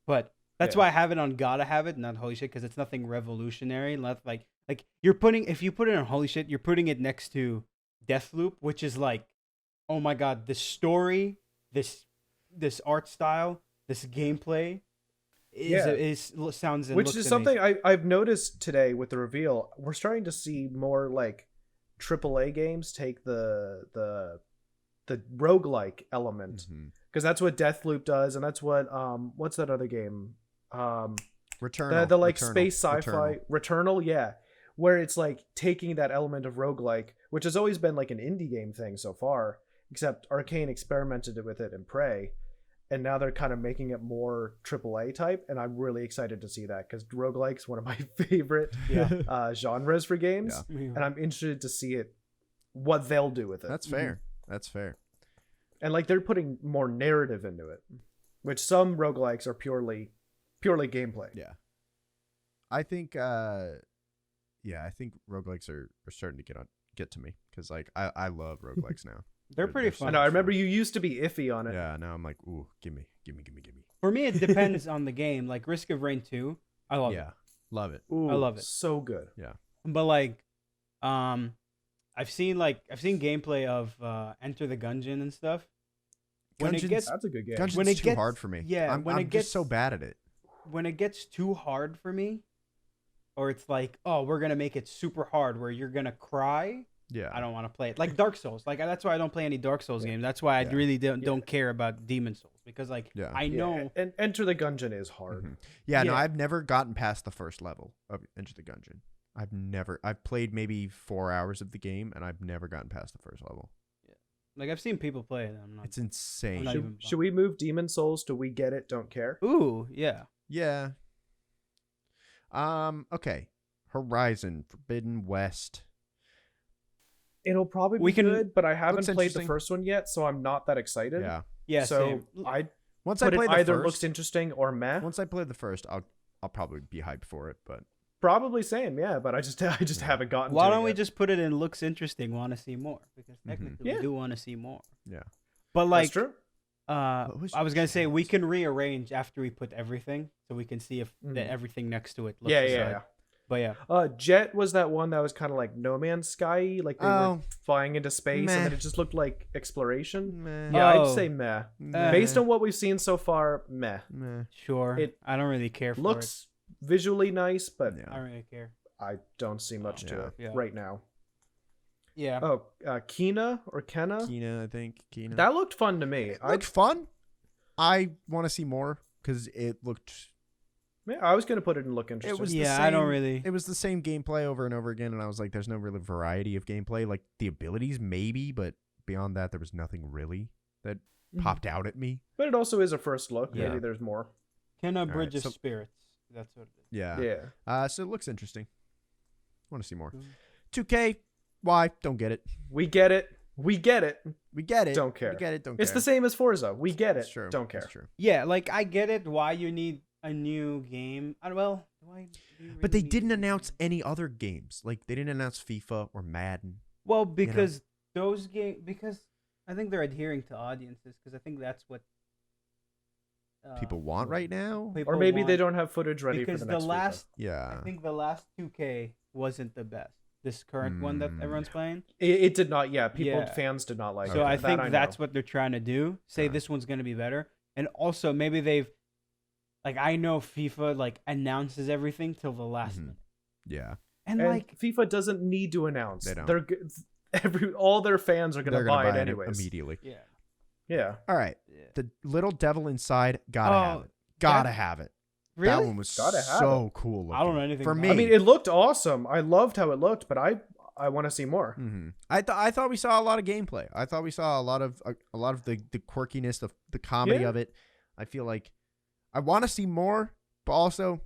But that's Yeah. why I have it on gotta have it, not holy shit, because it's nothing revolutionary. Like you're putting if you put it on holy shit, you're putting it next to Deathloop, which is like, oh my god, this story, this art style, this gameplay is sounds and Which looks is amazing. something I've noticed today with the reveal. We're starting to see more like AAA games take the roguelike element, Mhm. because that's what Deathloop does, and that's what what's that other game, Returnal. the like Returnal, space sci-fi Returnal. Returnal, yeah, where it's like taking that element of roguelike, which has always been like an indie game thing so far, except Arcane experimented with it in Prey, and now they're kind of making it more AAA type, and I'm really excited to see that, because roguelike's one of my favorite Yeah. genres for games, Yeah. and I'm interested to see what they'll do with it. That's fair. That's fair. And like they're putting more narrative into it, which some roguelikes are purely gameplay. Yeah. I think I think roguelikes are starting to get to me, because like I love roguelikes now. They're pretty I fun. know. I remember you used to be iffy on it. Yeah, now I'm like, ooh, gimme. For me, it depends on the game. Like Risk of Rain 2, I love it. Yeah, love it. Ooh, I love it. So good. But like, I've seen gameplay of Enter the Gungeon and stuff. When Gungeon's- it gets That's a good game. Gungeon's when it too gets- hard for me. yeah, I'm when it just gets- so bad at it. when it gets too hard for me, or it's like, oh, we're gonna make it super hard where you're gonna cry. Yeah, I don't want to play it. Like Dark Souls. Like that's why I don't play any Dark Souls games. That's why I Yeah. really don't care about Demon Souls, because like Yeah. I know. And Enter the Gungeon is hard. Mhm. Yeah, no, Yeah. I've never gotten past the first level of Enter the Gungeon. I've played maybe 4 hours of the game, and I've never gotten past the first level. Like I've seen people play it. I'm not. It's insane. I'm not even- Should we move Demon Souls to We Get It, Don't Care? Ooh, yeah. Yeah. Okay. Horizon Forbidden West. It'll probably be We can- good, but I haven't looks played the interesting. first one yet, so I'm not that excited. Yeah. Yeah. so same. I Once I put play it the either first, looks interesting or meh. once I play the first, I'll probably be hyped for it. But Probably same, yeah. But I just haven't gotten. Why to it don't we yet. just put it in looks interesting? Want to see more? Because technically Yeah. we do want to see more. yeah, But like, That's true. I was was gonna say we chance? can rearrange after we put everything, so we can see if Mhm. everything next to it looks. Yeah, the yeah, same. yeah. But yeah, Jet was that one that was kind of like No Man's Sky, like they were Oh. flying into space, Meh. and then it just looked like exploration. meh, Yeah, I'd Oh. say meh. meh, Based on what we've seen so far, meh. meh. sure. It I don't really care for Looks visually nice, but it. Yeah. I don't really care. I don't see much to Yeah. it Yeah. right now. Yeah. Oh, Kena or Kenna? Kina, I think. Kina. That looked fun to me. It looked fun. I want to see more, because it looked. I was gonna put it in look interesting. It was the Yeah, same, I don't really. It was the same gameplay over and over again, and I was like, "There's no really variety of gameplay. Like the abilities, maybe, but beyond that, there was nothing really that Mhm. popped out at me." But it also is a first look. Yeah. Maybe there's more. Kenna right, Bridge of so- Spirits. That's what it is. Yeah. Yeah. So it looks interesting. Want to see more. Cool. 2K. Why? Don't get it. We get it. We get it. We get it. Don't care. We get it. Don't It's care. the same as Forza. We get it. It's true. Don't care. It's true. Yeah, like I get it. Why you need a new game? Well, do you But they really need didn't a new announce game? any other games. Like they didn't announce FIFA or Madden. Well, because those games. Because I think they're adhering to audiences. Because I think that's what People want right now. people Or maybe they want. don't have footage ready Because for the next last, Yeah. I think the last 2K wasn't the best. This current one that everyone's playing. It did not. Yeah, Yeah. fans did not like it. So I That think know. that's what they're trying to do. Say Yeah. this one's gonna be better, and also maybe they've, like I know FIFA like announces everything till the last Mhm. minute, Yeah. and, And like FIFA doesn't need to announce. They don't. They're all their fans are They're gonna gonna buy it anyways. immediately. yeah, Yeah. All right. yeah. The little devil inside. Gotta have Oh, it. Gotta that- have it. Really? That one was Gotta have so cool. I don't looking. know anything For about me. it. I mean, it looked awesome. I loved how it looked, but I want to see more. Mm-hmm. I thought we saw a lot of gameplay. I thought we saw a lot of the quirkiness of the comedy Yeah. of it. I feel like I want to see more, but also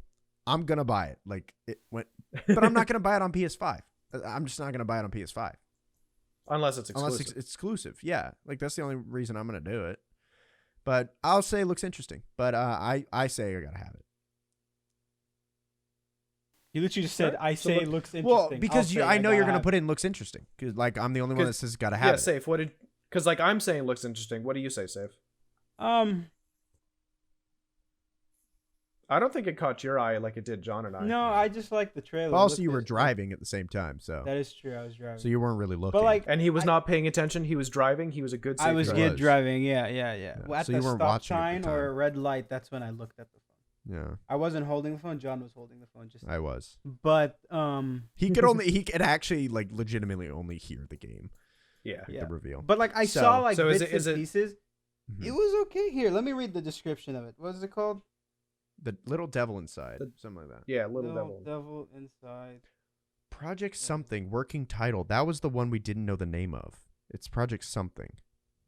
I'm gonna buy it. Like it went, but I'm not gonna buy it on PS5. I'm just not gonna buy it on PS5 Unless it's exclusive. unless it's exclusive. Yeah, like that's the only reason I'm gonna do it. But I'll say it looks interesting. But I say I gotta have it. You literally just said, Sure. "I So say look- it looks interesting." Well, I'll because say I know you're gotta gonna have put in looks interesting because like I'm the only one that 'Cause- says gotta yeah, have it. safe. What did Because like I'm saying, it looks interesting. What do you say, Sayf? I don't think it caught your eye like it did John and I. No, I just like the trailer. But also, It you were looked- driving at the same time, so That is true. I was driving. so you weren't really looking. But like, And he was I- not paying attention. He was driving. He was a good. I safe was driver. good driving. Yeah. Well, at So the you weren't stop watching at the sign time. or a red light, that's when I looked at the phone. yeah, I wasn't holding the phone. John was holding the phone. Just. I was. But He could actually like legitimately only hear the game. Yeah. The reveal. But like I So- saw like so is bits it- is and it- pieces. Mhm. It was okay. Here, let me read the description of it. What is it called? The Little Devil Inside, The- something like that. Yeah, Little Devil. Devil Inside. Project something, working title. That was the one we didn't know the name of. It's Project something.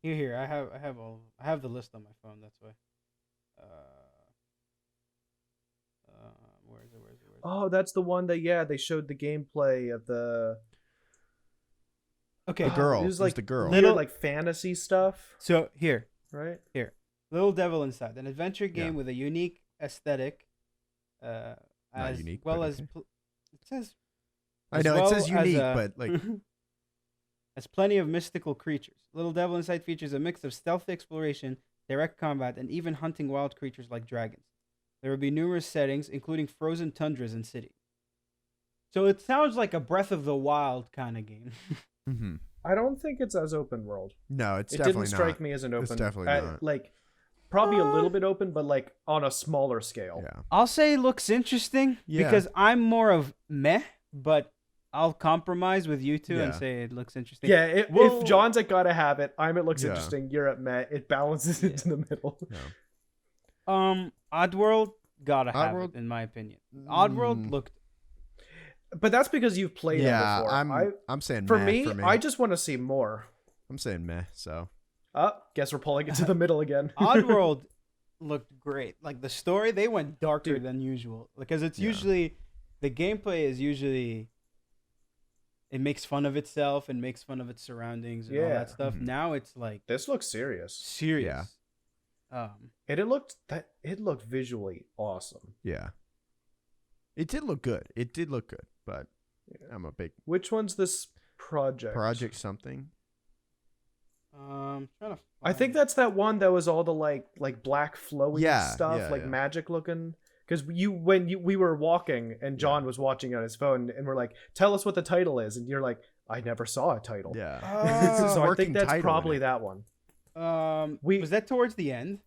Here. I have the list on my phone. That's why. Where is it? Oh, that's the one that they showed the gameplay of the Okay. The girl. It It was was like the girl. weird, Little- like fantasy stuff, So here, right? Little Devil Inside, an adventure game Yeah. with a unique aesthetic, as unique, well but as okay. it says. I as know well it says as, unique, but like as plenty of mystical creatures. Little Devil Inside features a mix of stealthy exploration, direct combat, and even hunting wild creatures like dragons. There will be numerous settings, including frozen tundras and cities. So it sounds like a Breath of the Wild kind of game. mhm. I don't think it's as open world. No, it's It definitely didn't strike not. me as an It's open. definitely not. Like probably a little bit open, but like on a smaller scale. Yeah. I'll say it looks interesting Yeah. because I'm more of meh, but I'll compromise with you two and Yeah. say it looks interesting. Yeah, Well- if John's at gotta have it, I'm it looks Yeah. interesting. You're at Met. It balances into the middle. No. Oddworld gotta have Oddworld- it in my opinion. Oddworld Mm, looked But that's because you've played yeah, it before. I'm saying for meh me, for me. I just want to see more. I'm saying meh. So Guess we're pulling it to the middle again. Oddworld looked great. Like the story, they went darker Dude. than usual because it's Yeah. usually the gameplay is usually it makes fun of itself and makes fun of its surroundings and all Yeah. that stuff. Mhm. Now it's like This looks serious. serious. And it looked visually awesome. yeah, it did look good. It did look good, but I'm a big Which one's this project? project something. Trying to I think find- that's that one that was all the like black flowy Yeah, stuff, yeah, like yeah. magic looking. Because we were walking and John was watching on his phone, and we're like, "Tell us what the title is," and you're like, "I never saw a title." Yeah. Oh. So I Working think that's title in probably it. that one. was that towards the end?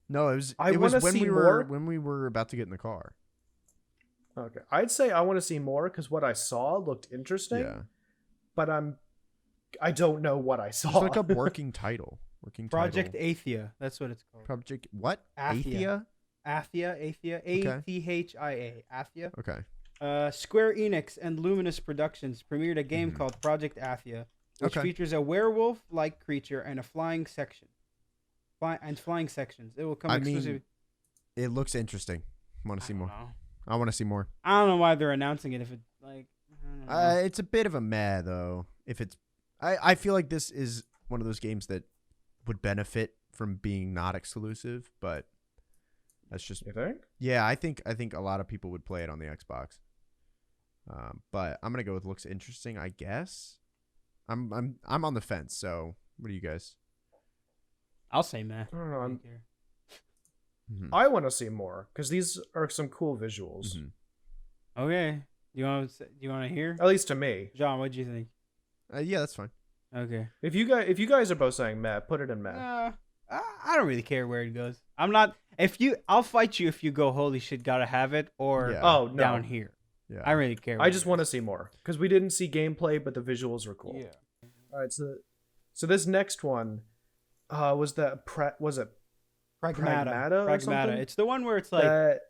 No, it was. I it was wanna when see we more. were when we were about to get in the car. Okay, I'd say I want to see more because what I saw looked interesting, Yeah, but I don't know what I saw. just look up working title. Working Project title. Athia. That's what it's called. Project what? Athia. Athia. Athia. Okay. Athia. Athia. Okay. Square Enix and Luminous Productions premiered a game Mhm. called Project Athia, which Okay. features a werewolf-like creature and a flying section. Flying sections. It will come I mean, exclusively. It looks interesting. I want to see more. I want to see more. I don't know why they're announcing it. If it like, I don't know. It's a bit of a meh though. If it's, I feel like this is one of those games that would benefit from being not exclusive, but that's just You think? yeah. I think a lot of people would play it on the Xbox. But I'm gonna go with looks interesting. I guess. I'm on the fence. So what do you guys? I'll say meh. I don't know. I don't care. Mhm. I want to see more because these are some cool visuals. Mhm. Okay. Do you want to hear? At least to me. John, what do you think? Yeah, that's fine. Okay. If you guys are both saying meh, put it in meh. I don't really care where it goes. I'm not. I'll fight you if you go. Holy shit, gotta have it or Yeah. Oh no, down here. Yeah. I really care. I just want to see more because we didn't see gameplay, but the visuals were cool. Yeah. All right, so this next one, was it Pragmata or something? It's the one where it's like that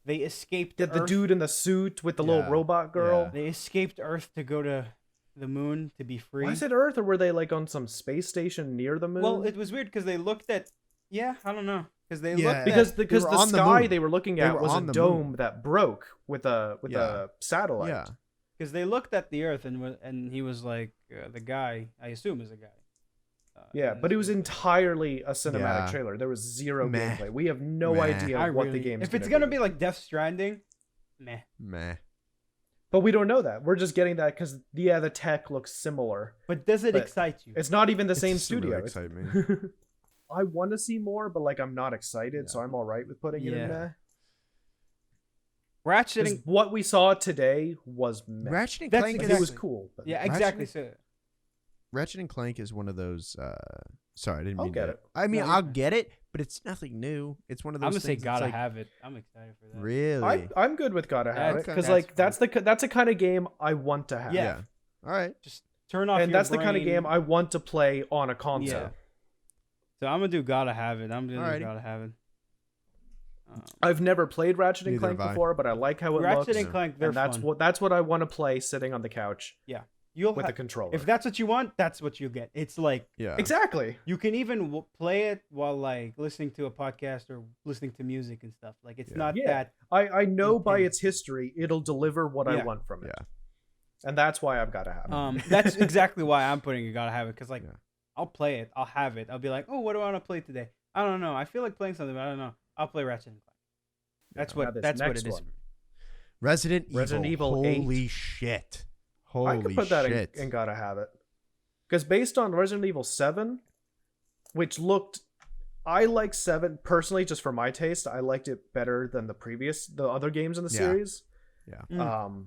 they escaped the Earth. dude in the suit with the little Yeah. robot girl? Yeah. They escaped Earth to go to the moon to be free. Was it Earth or were they like on some space station near the moon? Well, it was weird because they looked at. Yeah, I don't know because they Yeah. looked at. because They the were on the sky moon. they were looking They at were was a on the dome moon. that broke with Yeah. a satellite. Yeah. Because they looked at the Earth and he was like the guy. I assume is a guy. Yeah, and but it was this entirely a cinematic Yeah. trailer. There was zero Meh. gameplay. We have no Meh. idea I what really- the game is. If it's gonna be like Death Stranding, meh. Meh. But we don't know that. We're just getting that because the tech looks similar. But does it But excite you? It's not even the It's same just really studio. excite me. I want to see more, but like I'm not excited, so I'm all right with putting it in Yeah. meh. Ratchet 'Cause and what we saw today was meh. Ratchet and That's Clank Like, is it was cool. But yeah, Ratchet exactly. and- So Ratchet and Clank is one of those. Sorry, I didn't I'll mean get to- it. I mean, No, you're I'll fine. get it, but it's nothing new. It's one of those. I'm gonna say things that's gotta like, have it. I'm excited for that. Really? I'm good with gotta have it Okay. because That's like that's the kind of game I want to have. Yeah. All right. Just turn off. And your that's the kind of brain. game I want to play on a console. Yeah. So I'm gonna do gotta have it. I'm gonna Alrighty. do gotta have it. I've never played Ratchet and Neither Clank have I. before, but I like how it Ratchet looks. and Clank, they're And that's fun. that's what I want to play sitting on the couch You'll with ha- a controller. if that's what you want, that's what you get. It's like Yeah. Exactly. you can even play it while like listening to a podcast or listening to music and stuff. Like it's Yeah. not Yeah. that. I know by Intense. its history it'll deliver what I Yeah. want from it. Yeah. And that's why I've got to have it. That's exactly why I'm putting it. Gotta have it because like Yeah. I'll play it. I'll have it. I'll be like, oh, what do I want to play today? I don't know. I feel like playing something, but I don't know. I'll play Ratchet and Clank. That's Now what. this That's what next it is. one. Resident Evil 8. Holy shit. Holy I could put that shit. in gotta have it. Because based on Resident Evil 7, which looked, I like 7 personally, just for my taste. I liked it better than the other games in the Yeah. series. Yeah. Mm.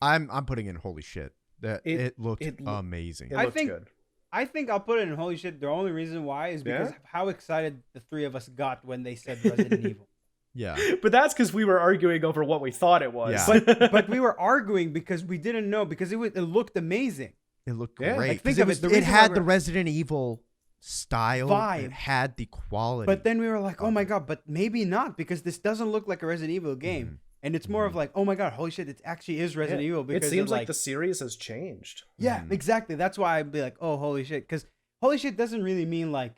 I'm putting in holy shit. That It- it looked it lo- amazing. It I looked think- good. I think I'll put it in holy shit. The only reason why is because Yeah? of how excited the three of us got when they said Resident Evil. Yeah. But that's because we were arguing over what we thought it was. Yeah. But we were arguing because we didn't know because it looked amazing. It looked Yeah, great. like, think 'cause of it, the it reason why had we're- the Resident Evil style. Vibe. It had the quality. But then we were like, oh my Okay. god, but maybe not because this doesn't look like a Resident Evil game. Mhm. And it's more of Mhm. like, oh my god, holy shit, it actually is Resident Yeah. Evil It because seems of, like the series has changed. Yeah, Mhm. exactly. That's why I'd be like, oh, holy shit. Because holy shit doesn't really mean like,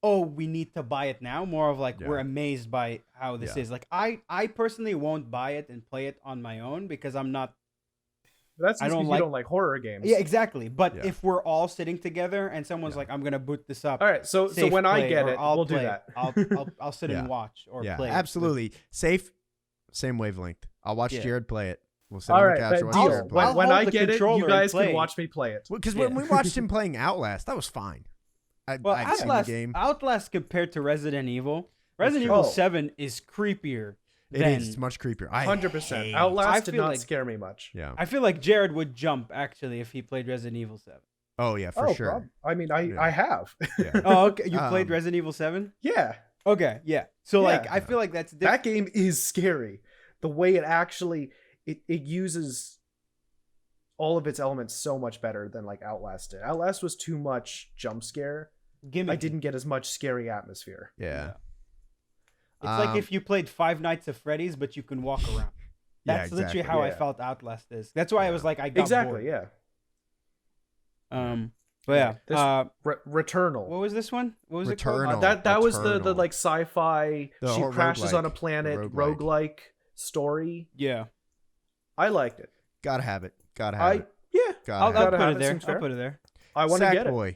oh, we need to buy it now. More of like, Yeah. we're amazed by how this Yeah. is. Like, I personally won't buy it and play it on my own because I'm not. That's I because don't you like- don't like horror games. Yeah, exactly. But Yeah. if we're all sitting together and someone's Yeah. like, I'm going to boot this up. All right, so Safe when I play, get or it, I'll we'll do play that. it. I'll sit Yeah. and watch or yeah, play. it. absolutely. Safe, same wavelength. I'll watch Yeah. Jared play it. We'll sit All on right, the couch that and watch deal. Jared play I'll it. When hold I the get it, controller you and guys play. can watch me play it. Because Yeah. when we watched him playing Outlast, that was fine. Well, I've seen the Outlast, game. Outlast compared to Resident Evil, That's Resident true. Evil Oh. 7 is creepier. It than, is. It's much creepier. I 100%. hate- I Outlast did feel not like- scare me much. Yeah. I feel like Jared would jump actually if he played Resident Evil 7. Oh yeah, for sure. I mean, I Yeah. have. Yeah. Oh, okay. You played Um, Resident Evil 7? Yeah, Okay, yeah. So like Yeah. I feel like that's that game is scary. The way it actually it uses all of its elements so much better than like Outlast did. Outlast was too much jump scare. gimmicky. I didn't get as much scary atmosphere. Yeah. It's like if you played Five Nights at Freddy's, but you can walk around. Yeah, That's literally exactly. how I Yeah. felt Outlast is. That's why I was like, I got Exactly. bored. Yeah. But yeah. This- Returnal. What was this one? What was it called? Returnal. That was the Returnal. like sci-fi. The She whole crashes on a roguelike. planet, Roguelike. roguelike story. Yeah. I liked it. Gotta have it. Gotta have it. Yeah. Gotta I'll have gotta put have it it, there. seems I'll fair. put it there. I want to get it. Sackboy.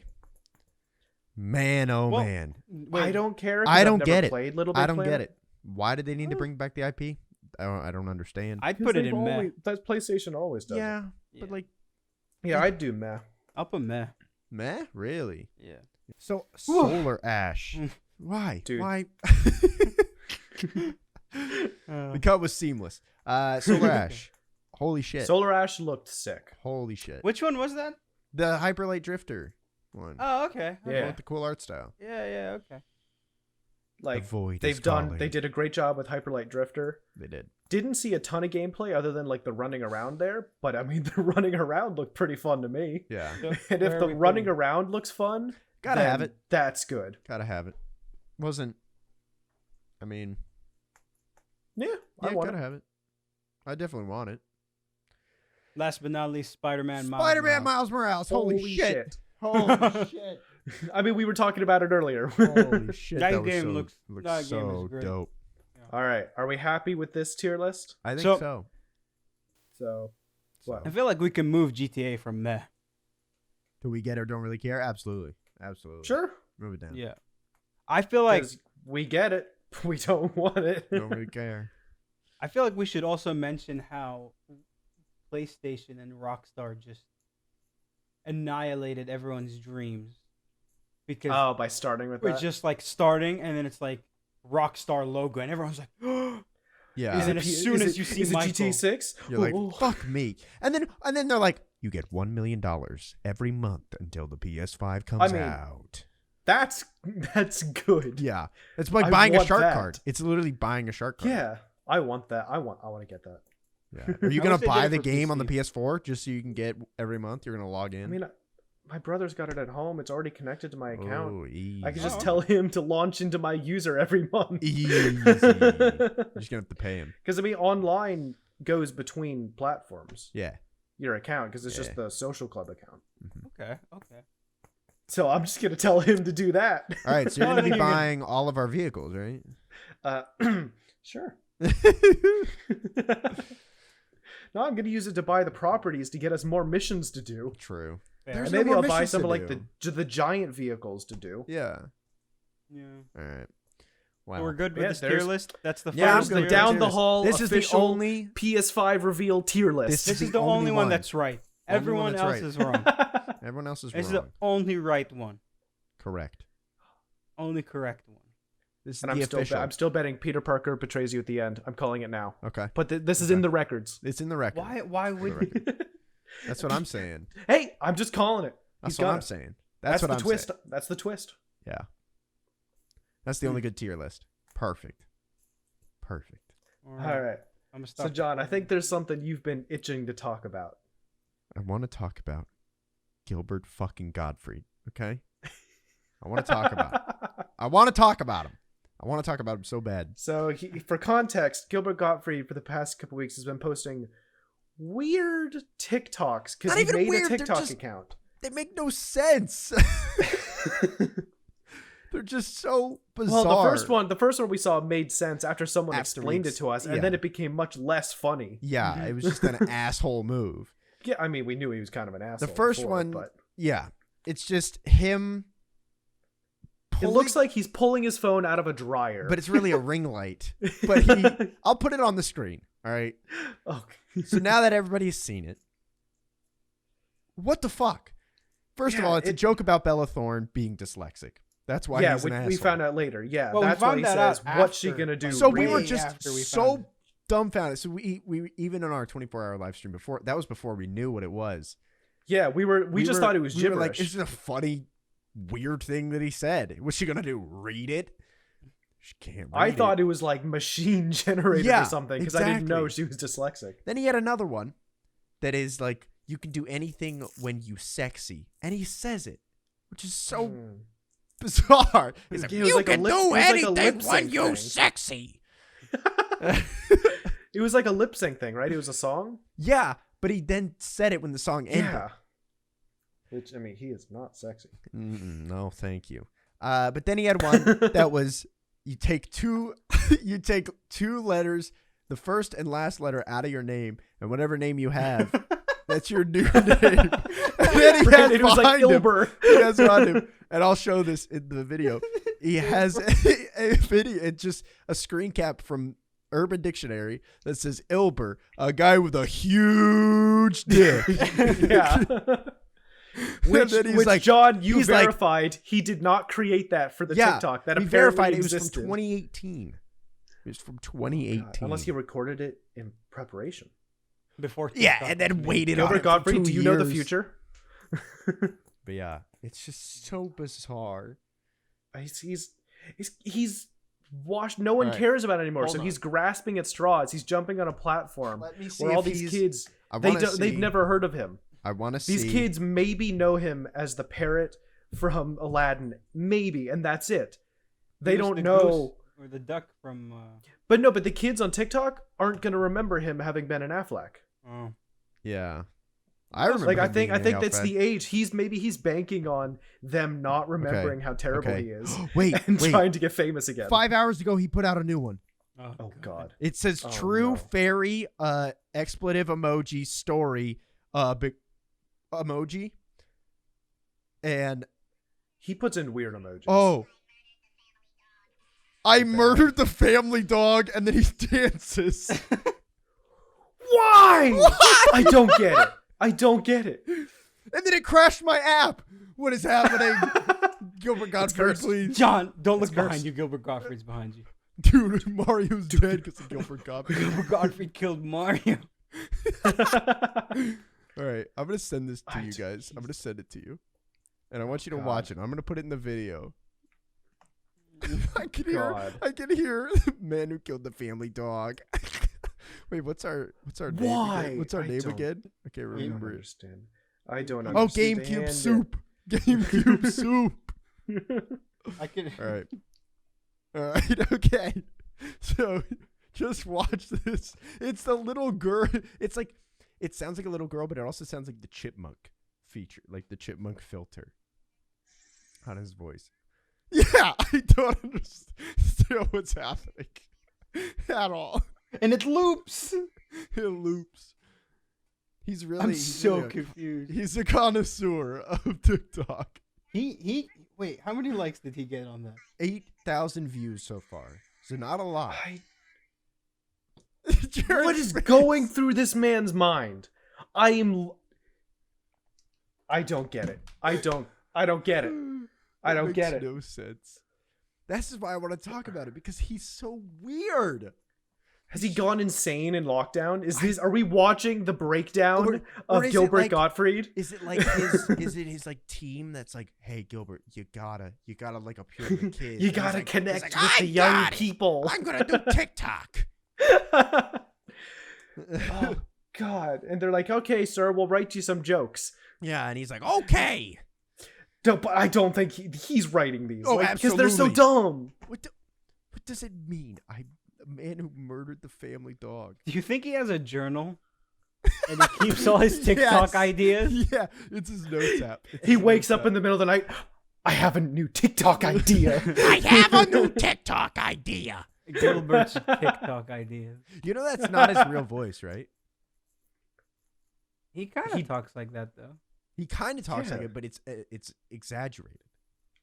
Man, oh Well, man. I don't care. 'cause I I've don't never get it. Played Little Big I don't Planet. get it. Why did they need to Oh. bring back the IP? I don't understand. I'd 'Cause put it they've in meh. always- That PlayStation always does. yeah, Yeah. but like Yeah, I'd do meh. I'll put meh. meh, really. Yeah. So Solar Ash. Why? Dude. Why? The cut was seamless. Solar Ash. Holy shit. Solar Ash looked sick. Holy shit. Which one was that? The Hyperlight Drifter one. Oh, okay. The Yeah. one with the cool art style. Yeah, yeah, okay. Like the void they've is done, calling. they did a great job with Hyperlight Drifter. They did. Didn't see a ton of gameplay other than like the running around there, but I mean the running around looked pretty fun to me. Yeah. So And where if are the we running putting- around looks fun, Gotta then have it. That's good. Gotta have it. Wasn't. I mean, Yeah, yeah, I want gotta it. have it. I definitely want it. Last but not least, Spider-Man. Spider-Man Miles Morales. Holy, shit. Holy shit. I mean, we were talking about it earlier. Holy shit. That That, was game so, looks- looks that game so is great. dope. All right, are we happy with this tier list? I think So- so. So, what? I feel like we can move GTA from meh. Do we get it or don't really care? Absolutely. Absolutely. Sure. Move it down. Yeah. I feel like 'Cause we get it. We don't want it. Don't really care. we should also mention how PlayStation and Rockstar just annihilated everyone's dreams because by starting with we're that. just like starting and then it's like Rockstar logo and everyone's like, Yeah. And then as soon as you see is it Michael, GTA 6? You're like, fuck me. And then they're like, you get $1 million every month until the PS5 comes out. That's good. Yeah. It's like I buying a want shark that. card. It's literally buying a shark card. Yeah, I want that. I want to get that. Yeah. Are you I going wish to they buy did it the for game on the PC. PS4 just so you can get every month? You're going to log in? I mean, my brother's got it at home. It's already connected to my account. Oh, easy. I can just Oh. tell him to launch into my user every month. Easy. You're just going to have to pay him. Because I mean, online goes between platforms. Yeah. Your account, because it's Yeah. just the social club account. okay. So I'm just gonna tell him to do that. All right. So you're Oh, going to then be you're gonna- buying all of our vehicles, right? Sure. No, I'm gonna use it to buy the properties to get us more missions to do. True. Fair. There's And no maybe more I'll buy missions some to of like do. the giant vehicles to do. Yeah. Yeah. All right. So Wow. we're good with Yeah, this tier there's- list. That's the Yeah, I'm first good the with tier down list. tier the list. hall This is the official only. PS5 reveal tier list. This This is the only one that's right. Only Everyone one that's else right. is wrong. Everyone else is This is wrong. the only right one. Correct. Only correct one. This is And the I'm official. still betting Peter Parker betrays you at the end. I'm calling it now. Okay. But this is in the records. It's in the record. Why For the would record. That's what I'm saying. Hey, I'm just calling it. That's He's what got I'm it. saying. That's what the I'm twist. saying. That's the twist. Yeah. That's the only good tier list. Perfect. Perfect. All right. I'm gonna So stop. John, I think there's something you've been itching to talk about. I want to talk about Gilbert fucking Gottfried. Okay. I want to talk about it. I want to talk about him. I want to talk about him so bad. So, for context, Gilbert Gottfried for the past couple weeks has been posting weird TikToks because Not he even made weird, a they're TikTok just- account. They make no sense. They're just so bizarre. Well, the first one we saw made sense after someone After explained weeks, it to us, and yeah. then it became much less funny. Yeah, it was just an asshole move. Yeah, I mean, we knew he was kind of an asshole. The first before, one, but yeah, it's just him. it looks like he's pulling his phone out of a dryer. but it's really a ring light. But I'll put it on the screen. All right. Okay. So now that everybody's seen it, what the fuck? First of Yeah, all, it's a joke about Bella Thorne being dyslexic. That's why yeah, he's an asshole. we found out later. Yeah, Well, we that's what found he that says. out What's she after. gonna do? So we Way were really? just after we found so it. dumbfounded. So we even on our 24-hour live stream before, that was before we knew what it was. Yeah, we just thought it was we were gibberish. like, it's just a funny, weird thing that he said. What's she gonna do? Read it? She can't. I read thought it was like machine generated Yeah, or something because I didn't know exactly. she was dyslexic. Then he had another one that is like, you can do anything when you sexy, and he says it, which is so bizarre. He's like, It was you like a can lip- do it was like a anything lip when sync you thing." sexy. It was like a lip sync thing, right? It was a song. Yeah, but he then said it when the song ended. Yeah. Which I mean, he is not sexy. No, thank you. But then he had one that was you take two letters, the first and last letter out of your name, and whatever name you have, that's your new name. And then he has It was like behind him, Ilber. he has behind him, and I'll show this in the video. He has a video, it's just a screen cap from Urban Dictionary that says Ilber, a guy with a huge dick. Yeah. Which, then he's which like- John, you he's like- verified he did not create that for the Yeah, TikTok. That we apparently verified it was existed. from 2018. It was from 2018. Unless he recorded it in preparation. before. Yeah, TikTok and then was waited on Gilbert it for Gottfried, 2 do you know the years. future? But yeah, it's just so bizarre. He's washed. No one All right. cares about it anymore. Hold So on. he's grasping at straws. He's jumping on a platform Let me see where all if these he's- kids I they wanna don't, they've see- never heard of him. I want to see. These kids maybe know him as the parrot from Aladdin, maybe, and that's it. They It was don't the know. goose or the duck from. But no, but the kids on TikTok aren't gonna remember him having been an Affleck. Oh, Yeah, I remember. Like I him think being an that's Alfred. the age. He's banking on them not remembering how terrible Okay. he is Wait, and wait. trying to get famous again. 5 hours ago, he put out a new one. Oh God. It says Oh, true no. fairy expletive emoji story big emoji. And He puts in weird emojis. oh, I murdered the family dog, and then he dances. Why? Why? Why? I don't get it. I don't get it. And then it crashed my app. What is happening? Gilbert Gottfried, please. John, don't look It's behind cursed. you. Gilbert Gottfried's behind you. Dude, Mario's dead because of Gilbert Gottfried. Gilbert Gottfried killed Mario. All right, I'm going to send this to you guys. I'm going to send it to you. And I want you to watch it. I'm going to put it in the video. I can hear the man who killed the family dog. Wait, what's our name? Why? Again? What's our name don't- again? I can't I don't remember. understand. I don't Oh, understand. GameCube soup. GameCube soup. I can. All right. All right. Okay. So just watch this. It's the little girl. It's like, it sounds like a little girl, but it also sounds like the chipmunk feature, like the chipmunk filter on his voice. Yeah, I don't understand what's happening at all. And it loops. It loops. He's really. I'm so confused. He's a connoisseur of TikTok. He. Wait, how many likes did he get on that? 8,000 views so far. So not a lot. What is going through this man's mind? I don't get it. I don't get it. I don't get it. No sense. This is why I want to talk about it, because he's so weird. Has he gone insane in lockdown? Are we watching the breakdown of is it Gilbert like- Gottfried? Is it like his like team that's like, hey Gilbert, you gotta like appeal to the kids. You And gotta he's connect like, with the young people. I'm gonna do TikTok. Oh God! And they're like, "Okay, sir, we'll write you some jokes." Yeah, and he's like, okay. No, but I don't think he's writing these. Oh, because they're so absolutely. dumb. What does it mean? A man who murdered the family dog. Do you think he has a journal? And he keeps all his TikTok Yes. ideas? Yeah, it's his notes app. He wakes up in the middle of the night. I have a new TikTok idea. I have a new TikTok idea. Gilbert's TikTok ideas. You know that's not his real voice, right? He kind of talks like that, though. He kind of talks like Yeah. it, but it's exaggerated.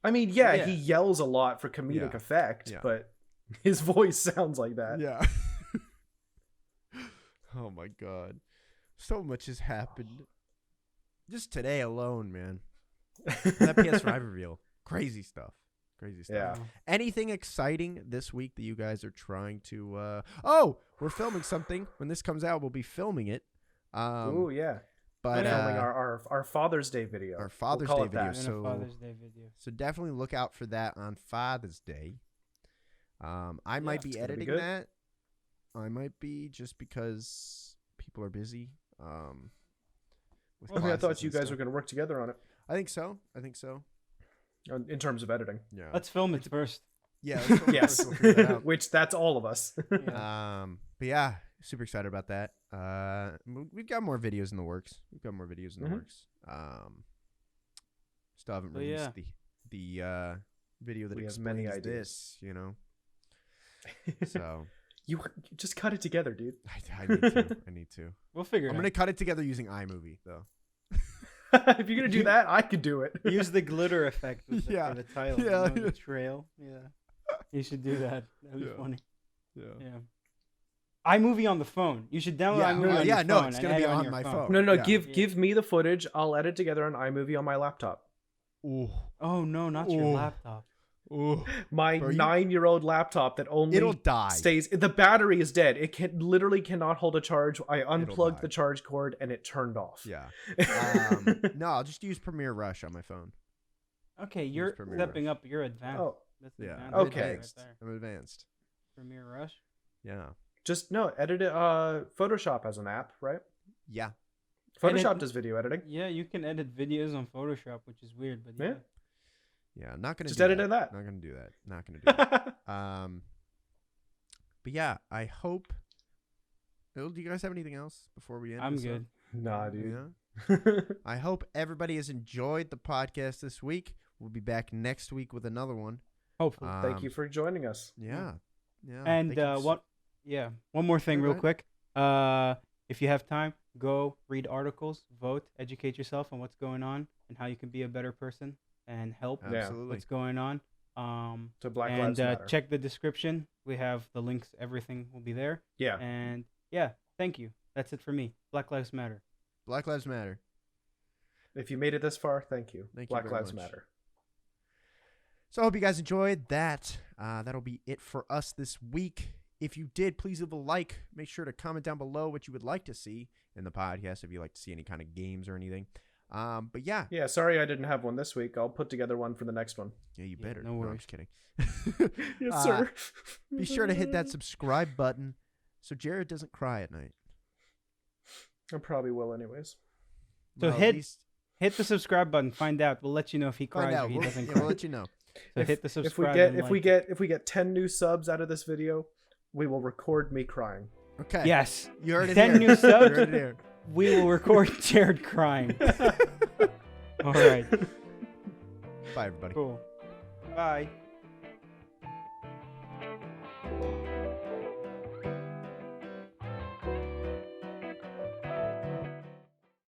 I mean, Yeah. he yells a lot for comedic Yeah. effect, Yeah. but his voice sounds like that. Yeah. Oh my god. So much has happened. Just today alone, man. That PS5 reveal. Crazy stuff. Crazy stuff. Yeah. Anything exciting this week that you guys are trying to oh, we're filming something. When this comes out, we'll be filming it. Oh yeah. But Filming our Father's Day video. our Father's call Day it that. video. In So- a Father's Day video. So definitely look out for that on Father's Day. I might be it's gonna be editing good. that. I might be, just because people are busy. With Okay, I thought classes you and guys stuff. were going to work together on it I think so. in terms of editing. Yeah. Let's film it first. Yeah. Let's go Yes. first, we'll figure that out. Which that's all of us. Yeah. But yeah, super excited about that. We've got more videos in the works. Mhm. Still haven't So, released yeah. the video that We have many explains ideas. this, you know. So You just cut it together, dude. I need to. I need to. We'll figure I'm it gonna out. cut it together using iMovie though. If you're going to do that, I could do it. Use the glitter effect with the, Yeah. for the title. Yeah. You know, the trail. Yeah. You should do that. That'd be Yeah. funny. Yeah. Yeah. iMovie on the phone. You should download Yeah, iMovie on yeah, your no, phone it's and gonna be edit on your my phone. phone. No, Yeah. give me the footage. I'll edit together an iMovie on my laptop. Ooh. Oh no, not your Ooh. laptop. Ooh. My Bro, you- 9-year-old laptop that only It'll die. stays. The battery is dead. It literally cannot hold a charge. I die. unplugged the charge cord and it turned off. Yeah. No, I'll just use Premiere Rush on my phone. Okay, you're Premiere stepping Rush. up. You're advanced. Oh, That's Yeah. advanced I'm Okay. advanced. Right there. I'm advanced. Premiere Rush. Yeah. just no. Edit it. Photoshop has an app, right? Yeah. Photoshop does video editing. Yeah, you can edit videos on Photoshop, which is weird, but yeah. Yeah. Not gonna Just do edit that. in that. Not gonna do that. Not gonna do that. But yeah, I hope. Do you guys have anything else before we end? I'm this up? good. Nah, dude. Yeah. I hope everybody has enjoyed the podcast this week. We'll be back next week with another one. Hopefully. Thank you for joining us. Yeah. Yeah. And thank you one more thing, Yeah, real go quick. If you have time, go read articles, vote, educate yourself on what's going on and how you can be a better person and help Yeah. Absolutely. what's going on. To Black And Lives Matter. check the description. We have the links. Everything will be there. Yeah. And yeah, thank you. That's it for me. Black Lives Matter. Black Lives Matter. If you made it this far, thank you. Thank you Black very Lives much. Matter. So I hope you guys enjoyed that. That'll be it for us this week. If you did, please leave a like. Make sure to comment down below what you would like to see in the podcast, if you like to see any kind of games or anything. But yeah. Yeah, sorry I didn't have one this week. I'll put together one for the next one. Yeah, you Yeah, better. no I'm worries. just kidding. Yes, sir. Be sure to hit that subscribe button so Jared doesn't cry at night. I probably will anyways. So Well, at hit least hit the subscribe button. Find out. We'll let you know if he find cries or out. he doesn't We'll cry. let you know. So hit the If subscribe. we get if we get 10 new subs out of this video, we will record me crying. Okay. Yes, You heard it 10 here. new You subs. heard it here. we will record Jared crying. All right. Bye, everybody. Cool. Bye.